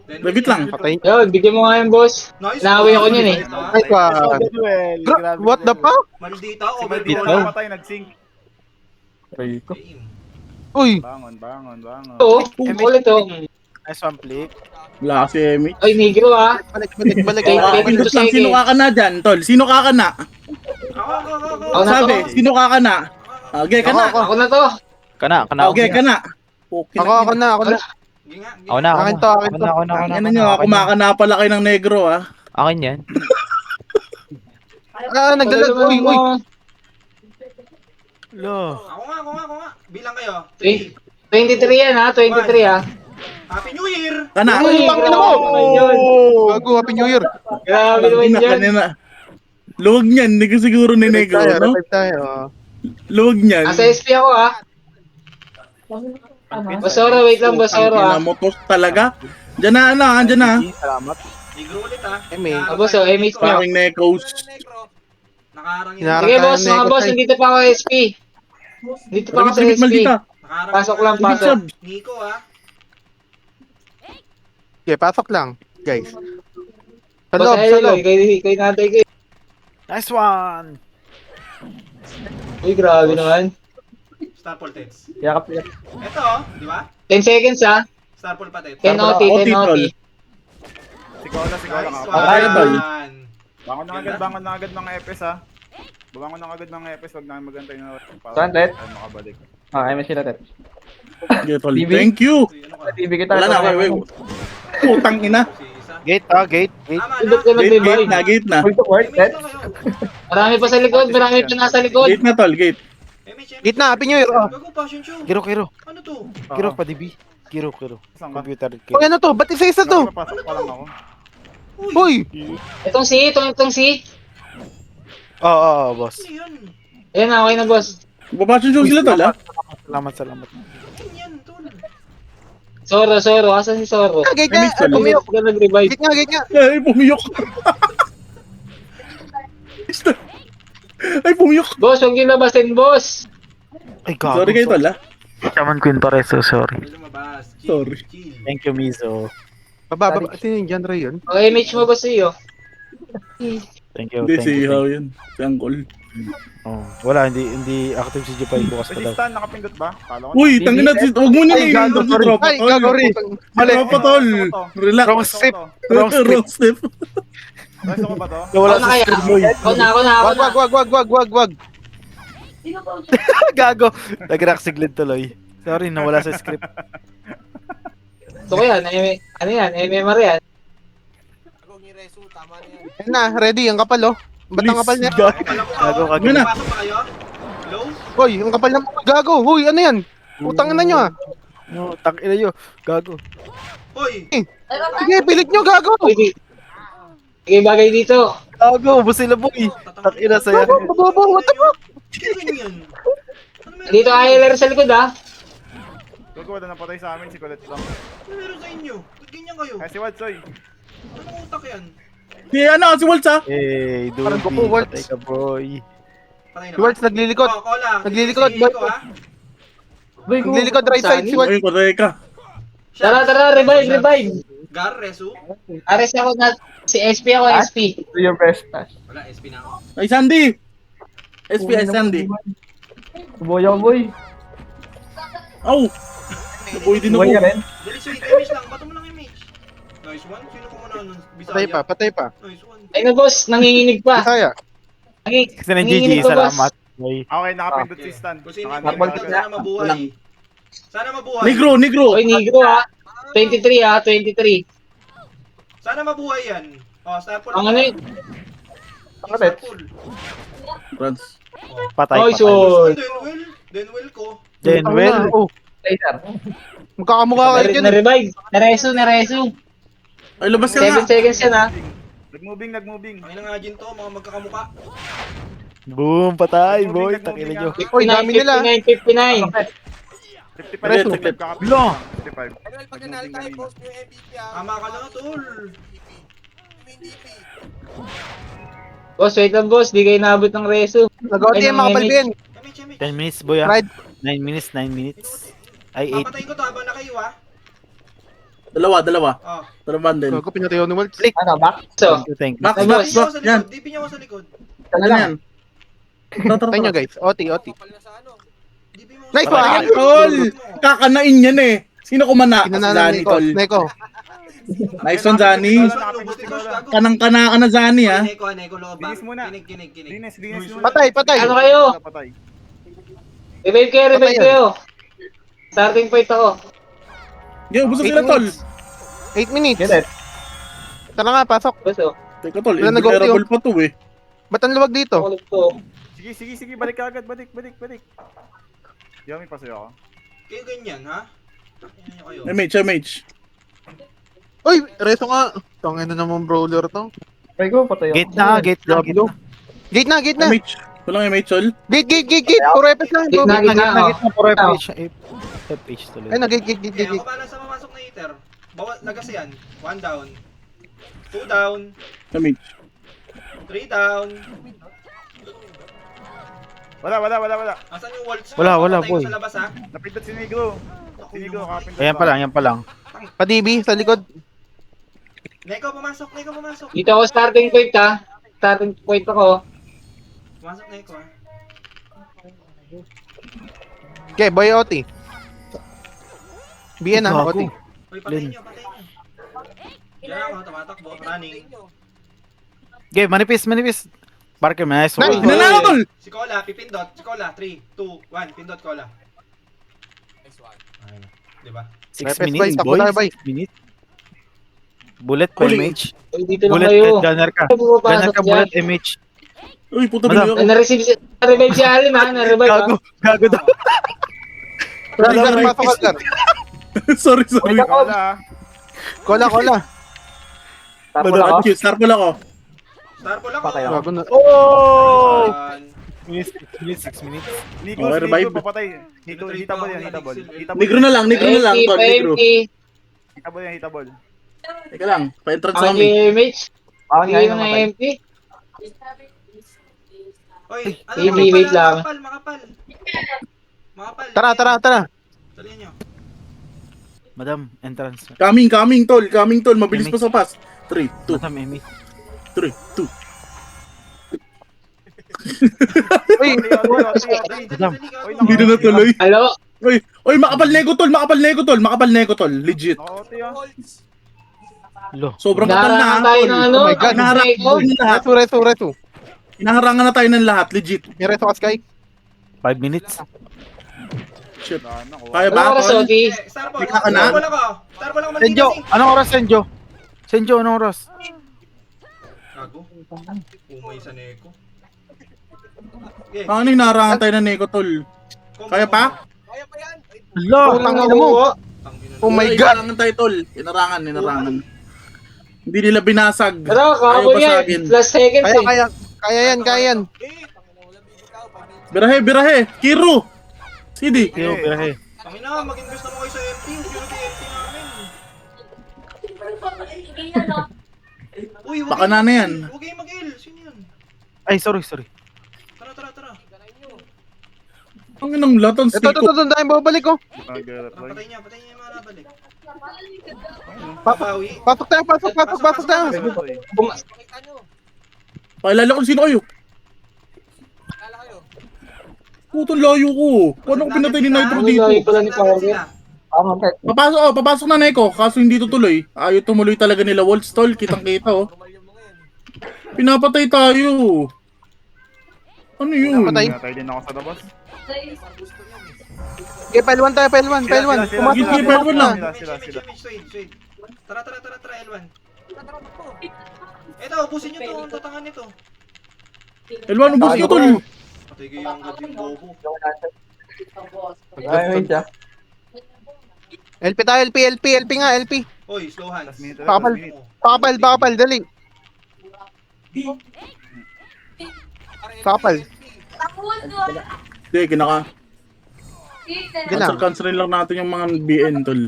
Repeat lang. Patay. Yo, bigyan mo nga yung boss. Nice. Nahawi ako niyan eh. Ay, pa. What the fuck? Maldita, Si overkill Maldito na. patay, nag-sync. Game. Uy, Bangon. Oo, kulit oh. Nice one, Flick. Wala kasi, Emi. Ay, negro ha. balik. Pindot lang, sino ka na dyan, tol? Sino ka na? Ako. Ako na Sabi, to. sino ka na? Gay ka na. Ako na to. Kana. Gay ka na. Okay Ako na. Sige nga. Ako na. Akin to. Ako na. Ano nyo, kumakana pala kayo ng negro, ah. Akin yan. Nagdalag. Uy. Lo. Ako nga. Bilang kayo. 23 yan ha, 23 ha. Happy New Year! Kana. Uy, Tangina mo! Gago, Happy New Year. Grabe naman yan. Kanina. Luwag niyan, hindi ko siguro ni negro, no? Revive tayo. Luwag niyan. Nasa SP ako ha. Basoro, wait lang, Basoro ha. Motos talaga. Diyan na, dyan na. Salamat. Negro ulit ha. Eme. Boss, oh, MH nyo. Parang necros. Nakaharang yun. Hinarang Sige tayo boss, ng mga Negro boss, tayo. nandito pa ako SP. Dito pa ako sa Repeat, SP. maldita. Nakaharang Pasok lang, yun. pasok. Nico ha. Okay, pasok lang, guys. Sa Boss, loob, ay, sa loob. kay natay kayo. Nice one. Uy, grabe naman. Starpole Tets. Yakap. Ito, di ba? 10 seconds ha. Starpole pa Tets. 10 OT, 10 OT. Sikola Nice ka. one. Bangon na agad mga FS ha. Bangon na agad mga FS, wag na magantay na para Saan, Tet? tayo makabalik. MSC na, Tet. Sige, tol. Bibi? Thank you. Uy, ano ka? Bibi kita. Wala na, wait. Putang ina. Si isa. Gate, gate. Tama na. Pindot ka Gate mag-revive. na, gate na. Full to worth, Image bet. lang kayo. Marami pa sa likod, marami pa nasa likod. Gate na, tol, gate. Image. Gate na, Happy New Year. Oh. Gago, passion show. Kiro. Ano to? Kiro pa, DB. Kiro. Saan ka? Computer. Uy, ano to? Ba't isa-isa to? Napasok pa lang ako. Uy! Itong si. Oo, boss. Ano yan? Ayan na, okay na boss. Babasyon show sila, tol, ha? Salamat. Ano yan, tol? Soro, asan si Soro? Gate May nga! mix pala. Pumiyok! Huwag ka nag-revive. Gate nga! Ay, pumiyok. Ay, pumiyok. Boss, huwag yung labasin, boss. Ay, gago. Sorry kayo, tol, ha? Chaman Queen Pareso, sorry. May lumabas. Chill, Sorry. Chill. Thank you, Mizo. Baba. Sino yung genre yun? Okay, image mo boss iyo. Thank you. Hindi, si Ihaw yun. Si Uncle. Oh, wala, hindi active si Jupay bukas pa Si daw. Stan, nakapindot ba? Kala ko. Uy, tangin na. Huwag mo nyo Ay, gago, si sorry. tropa, Ay, tol. gago rin. Mali. Tropa, tol. Relax. Wrong step. Wrong step. Wrong step. Reso ko ba to? Nawala Ako na sa kaya. screen mo eh. Ako na. Wag. Sino to? Gago. Nag-rock siglid tuloy. Sorry, nawala sa script. Ito ko yan, ano yan, MMR yan. Ako ni Resu, tama na yan. Ayun na, ready. Ang kapal, oh. Ba't ang kapal niya? Alam ko, Gago ka. Yun na. Pasok ba kayo? Hello? Hoy, ang kapal na gago. Hoy, ano yan? Utang na nyo, ah. No, tangina nyo. Gago. Hoy! Sige, pilit nyo, gago. Pwede. Sige, bagay dito. Gago, ubos sila boy. Tangina saya. Bobo, what the fuck? Ano yan? Ano meron Dito sa inyo? ILR sa likod ha. Gago, wala napatay sa amin. Si Colette lang. Ano meron sa inyo? Ba't ganyan kayo? Ay, si Watsoy. Anong utak yan? Si si Waltz, ha? Hey, Parang Dubi. Goku, Waltz. Patay ka boy. Patay na Si Waltz naglilikod. Oh, Kola. Naglilikod, Sige, boy. ko, ha? Naglilikod right side si Waltz. Ay, patay ka. Tara, revive. Gar, Resu? Ares ako na, si SP ako, SP. Do your best, Tash. Wala, SP na ako. Ay, Sandy. SPI, Sandy. Boy ako, boy. Aw. Boy din Boy ka ako. rin. Dali, sweet image lang. Bato mo lang image. Nice one. Sino ko muna nun? Bisaya. Patay pa. Nice one. Ay na boss, nanginginig pa. Bisaya. Kasi ng GG, Nanginginig pa boss. salamat. Boy. Okay, nakapindot si Stan. Kung sino Naka- yung sana mabuhay. Sana mabuhay. Negro. Oy, Negro ha. 23 ha, 23. Sana mabuhay yan. Oh, sample. Ang ano yun? Sample. Franz. Patay. Oy, so. Denwell ko. Denwell. Oh, Later. magkakamukha kayo dyan. Na-revive. Naresu. Ay, labas ka nga. 7 seconds yan ha. Nagmoving. Ang inang agent to, mga magkakamuka. Boom, patay boy. Tangina nyo. Oy, dami nila. 59. 55. Reso. Bilo. 55. Pero pag nanalo tayo, post mo yung MVP ah. Tama ka lang, tol. MVP. Boss, wait lang boss, di kayo naabot ng reso. Nag-OT yung mga palbin. Image. 10 minutes boy ah. Ride. 9 minutes. Ay, 8. Papatayin ko to habang na kayo, ha? Dalawa. Oh. Tara bundle. Gago, pinatay ako ni Waltz. Ano, back? So, Thank you. Back. DP niya ako sa Yan. likod. DP niya ako sa likod. Ano Ano lang? yan? Tara. Tayo nyo, guys. OT. Kapal na sa ano. DP mo Nice sa one. likod. Tol. Kakanain yan eh. Sino kumana? Kinananan Zani, Neko. tol. Neko. Nice one, Zani. Lubos ni Gosh, gago. Kanang-kana ka na, Zani, ha? Neko, loob ba? Dinis muna. Kinig. Dinis muna. Patay. ano kayo? Patay. Revive kayo. Starting point ako. Yo, buso sila, tol. 8 minutes. Get it. Tara nga, pasok. Boss oh. Teka, tol. Wala, nag-OT, Invulnerable pa to, eh. Ba't ang luwag dito? Ako to. Sige. Balik ka agad. Balik. Yami, pasoy ako. Kayo ganyan, ha? Yan nyo kayo. MH. Uy, reso nga. Tangin na naman brawler to. Try ko, patay ako. Gate na. Gate na. MH. Walang MH, tol. Gate. Puro FS lang. Gate na. Gate na. Puro FH tuloy. Ay, gate. Okay, ako pala sa mamasok na hitter. Lagas yan. 1 down. 2 down. MH. 3 down. Wala. Asan yung waltz? Wala, Papatayin ko boy. sa labas, ha? Napindot si Negro. Kapindot. Ayan pa lang. Pa-DB, sa likod. Neko, pumasok. Dito ako starting point ha. Starting point ako. Pumasok, Neko, ha? Okay, boy OT. BN na, Gago. OT. Uy, patayin nyo. Diyan ako, tumatakbo. Running. Okay, manipis. Parker, nice one. Nice. Hinanaka, tol. Si Kola, pipindot. Si Kola, 3, 2, 1. Pindot, Kola. Nice one. Ayun na. Diba? 6 Repes, minutes, bay, takbo boy. tayo, bay. 6 minutes. Bullet pa Huli. MH. Uy, dito lang Bullet, kayo. gunner ka. Ay, pumapasok Gunner ka, dyan. bullet, MH. Uy, puta Madam. bigla ako. Ay, na-revive si Alim ha, na-revive ha. Gago, gago daw. Algar, pasok Algar. Sorry, sorry. Wala, ah. Kola. Madam, star pala ako. Star po lang ako. Gago na. Oh! Ayan. 6 minutes. Nico, Okay, si revive. Nico, papatay. Hitable yan, hitable. Negro na lang, negro na lang. Empty, Tol, negro. empty. Hitable yan, hitable. Teka lang, pa-entrance Ang kami. image. Ang na empty. Oy, ano Wait, makapal, wait lang. makapal. Makapal. Tara. Tuloy nyo. Madam, entrance. Coming, tol. Mabilis pa sa pass. 3, 2, Madam, MH. 3, 2. Uy, Madam. Hindi na natuloy. Hello? Oy, makapal nego tol. Legit. Nakote yan. Lo. Sobrang kapal na. Naharangan tayo tol. ng ano? Oh my God. Hinaharangan ng lahat. Reto. Hinaharangan na tayo ng lahat, legit. May reto ka, Sky. 5 minutes. Shit. Wala na, Kaya Ano ba, oras, tol? Oti? Star po. Bigla ka na? Star po lang ako. Star po lang ako. Senjo, anong oras, Senjo? Senjo, anong oras? Gago. Umay sa neko. Okay. Ano yung hinaharangan tayo ng nego, tol? Kaya pa? Kaya pa yan. Lo! Putang ina mo. Oh my God. Hinarangan tayo, tol. Hinarangan. Hindi nila binasag. Pero, Ayaw kakabol basagin. yan. Last seconds eh. Kaya yan. Birahe. Kiro. Sidi. Kaya, birahe. Kami na, maging gusto mo kayo sa empty. Huwag yun yung empty namin. Uy, Baka na yan. Huwag kayong mag-heal. Sino yun? Ay, sorry. Tara. Ang inang latang Ito, stick ko. dahil babalik ko. Patay niya yung mga nabalik. Pasok. Babawi. Pasok tayo. Pakita nyo. Pakilala ko sino kayo. Kala kayo. Putong layo ko. Paano ko pinatay ni Nitro Ano dito? layo pala ni Power? Papasok na Neko, kaso hindi tutuloy. Ayaw tumuloy talaga nila Wolf Stall, kitang-kita oh. Pinapatay tayo. Ano yun? Pinapatay? Pinatay din ako sa labas. Okay, L1 tayo, L1. Pumasok Sige, na. L1 lang. Sila. Wait. Tara, L1. Ito, ubusin nyo to. Ang tatangan nito. L1, ubus ko tol. Patay kayo ang gating bobo. LP tayo, LP nga, LP. Oy, slow hands. Pakapal, dali. Pakapal. Hindi, kinaka. Sige lang. Cancel lang natin yung mga BN tol.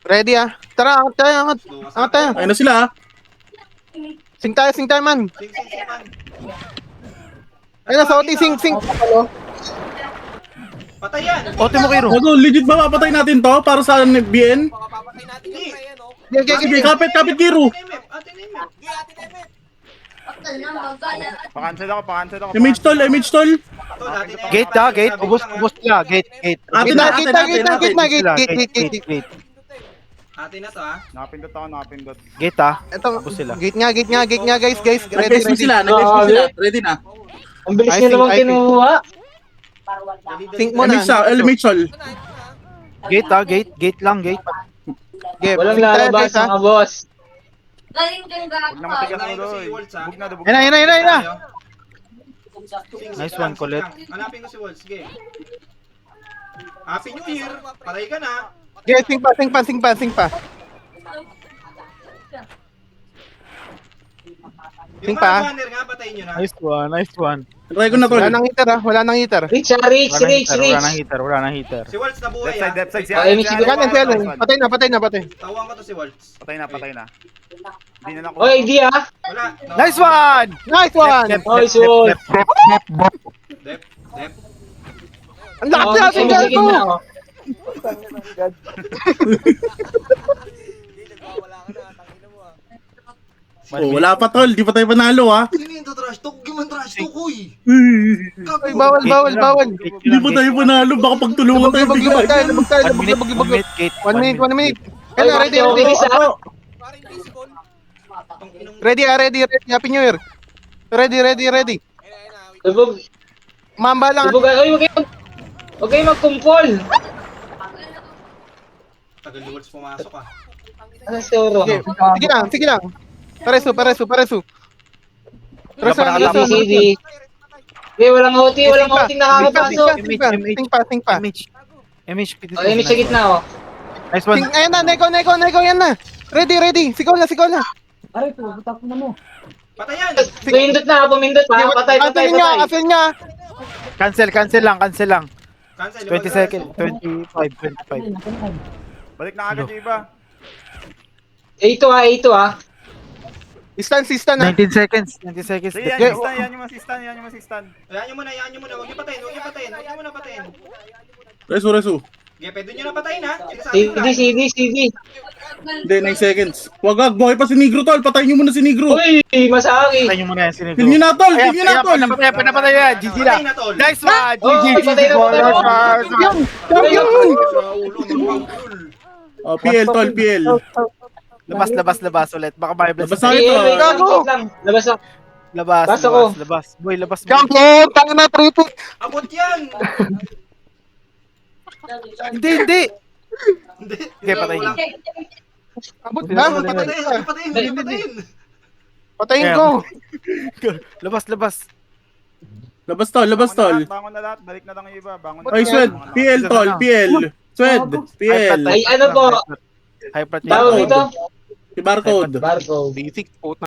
Ready ah. Tara, angat tayo. Ayun na sila ah. Sing tayo man. Sing, man. Ayun na, sa OT, sing. Patay yan. Ote mo, Kiro. Ano, legit ba mapatay natin to para sa BN? Papapatay natin yung pre, ano? Sige, kapit Kiro. Ate na MF. Hindi, atin MF. Pakancel ako. Image tol. Tol, ate na MF. Gate da, gate. Ubus sila. Gate. Atin na. Gate. Ate na to ha. Nakapindot. Gate ah. Ito, Ubus sila. gate nga, guys. Ready. Nag-SP sila. Ready na. Ang bilis I nyo think- naman I think- kinuha. Think mo na. Image tol. Gate ah, gate. Gate lang, gate. Game. Walang Think tayo, lalabas guys, ha? mga boss. Galing kang Huwag na matigas Unahin mo ko si doy. Waltz ha. Bug na. Ayun na. Nice one, Colette. Hanapin ko si Waltz. Sige. Happy New Year. Patay ka na. Okay, sing pa. Yung Sing pa. mga banner nga, patayin nyo na. Nice one. Try ko na tol. Wala nang hitter. Rich. Wala nang hitter. Si Waltz nabuhay ha. Left side. Ay, may sige Kanan, patay na. Tawang ko to si Waltz. Patay na. Hindi na ako. Oy, di ah. Wala. Nice one! Nice one! Nice one. Dep. Ang lakas Oh, natin sige, dyan sige to! na, oh. Hindi, nagwawala ka na. Tangina mo ah. Oh, wala pa tol. Di pa tayo panalo ah. Sino yung trash talk? Giman trash talk, uy. Ay, bawal. Di pa tayo panalo. Baka pagtulungan tayo bigla. Libag tayo. 1 minute, gate. 1 minute. Oy, Kaya ready. bilis ah. Parang invisible. Ready. Happy New Year. Ready. Ayun na. Lubog. Mamba lang. Lubog. Oy, huwag kayo magkumpol. Tagal ni Wolves pumasok ah. Ano si Oro? Sige, sige lang, sige lang. Pareso. Wala pa nakatapos. CD. Hindi, walang OT nakakapasok. Ting pa. MH, PD2. O, Emi sa gitna, oh. Nice one. Ayan na, Neko, yan na. Ready. Sigaw na. Aray po, butak na mo. Patay yan! Pumindot ha. Patay. Afil niya. Cancel lang. Cancel. 20 seconds. 25. Nakunan. Balik na agad yung iba. A2 ha. Stan na. 19 seconds. Sige, Sige, yan yung assistant. Hayaan nyo muna. Huwag nyo patayin. Huwag nyo muna patayin. Resu. Okay, pwede nyo na patayin ha. Sinasabi ko lang. CD. Hindi, 9 seconds. Wag, buhay pa si Negro, tol. Patayin nyo muna si Negro. Uy, masaki. Tayo muna yan, siniguro. Kill nyo na, tol. Pinapatay yan. GG na. Patay na tol. Nice one. Oh, patay na. Sa ulo, nagpangkul. Oh, PL, tol, PL. Labas ulit. Baka may bless. Labas na ito. Labas ako. Labas. Boy, labas. Champion, tanga na, triple. Abot yan! Hindi. Hindi. Okay, patay nyo. Abot na. Patayin. Patayin ko. Labas. Labas, tol. Bangon na lahat. Balik na lang yung iba. Bangon Ay, Swed. PL, tol. PL. Swed. PL. Ay, ano po? Hyper Tawag dito? Si Barcode. Barcode. Basic, puta.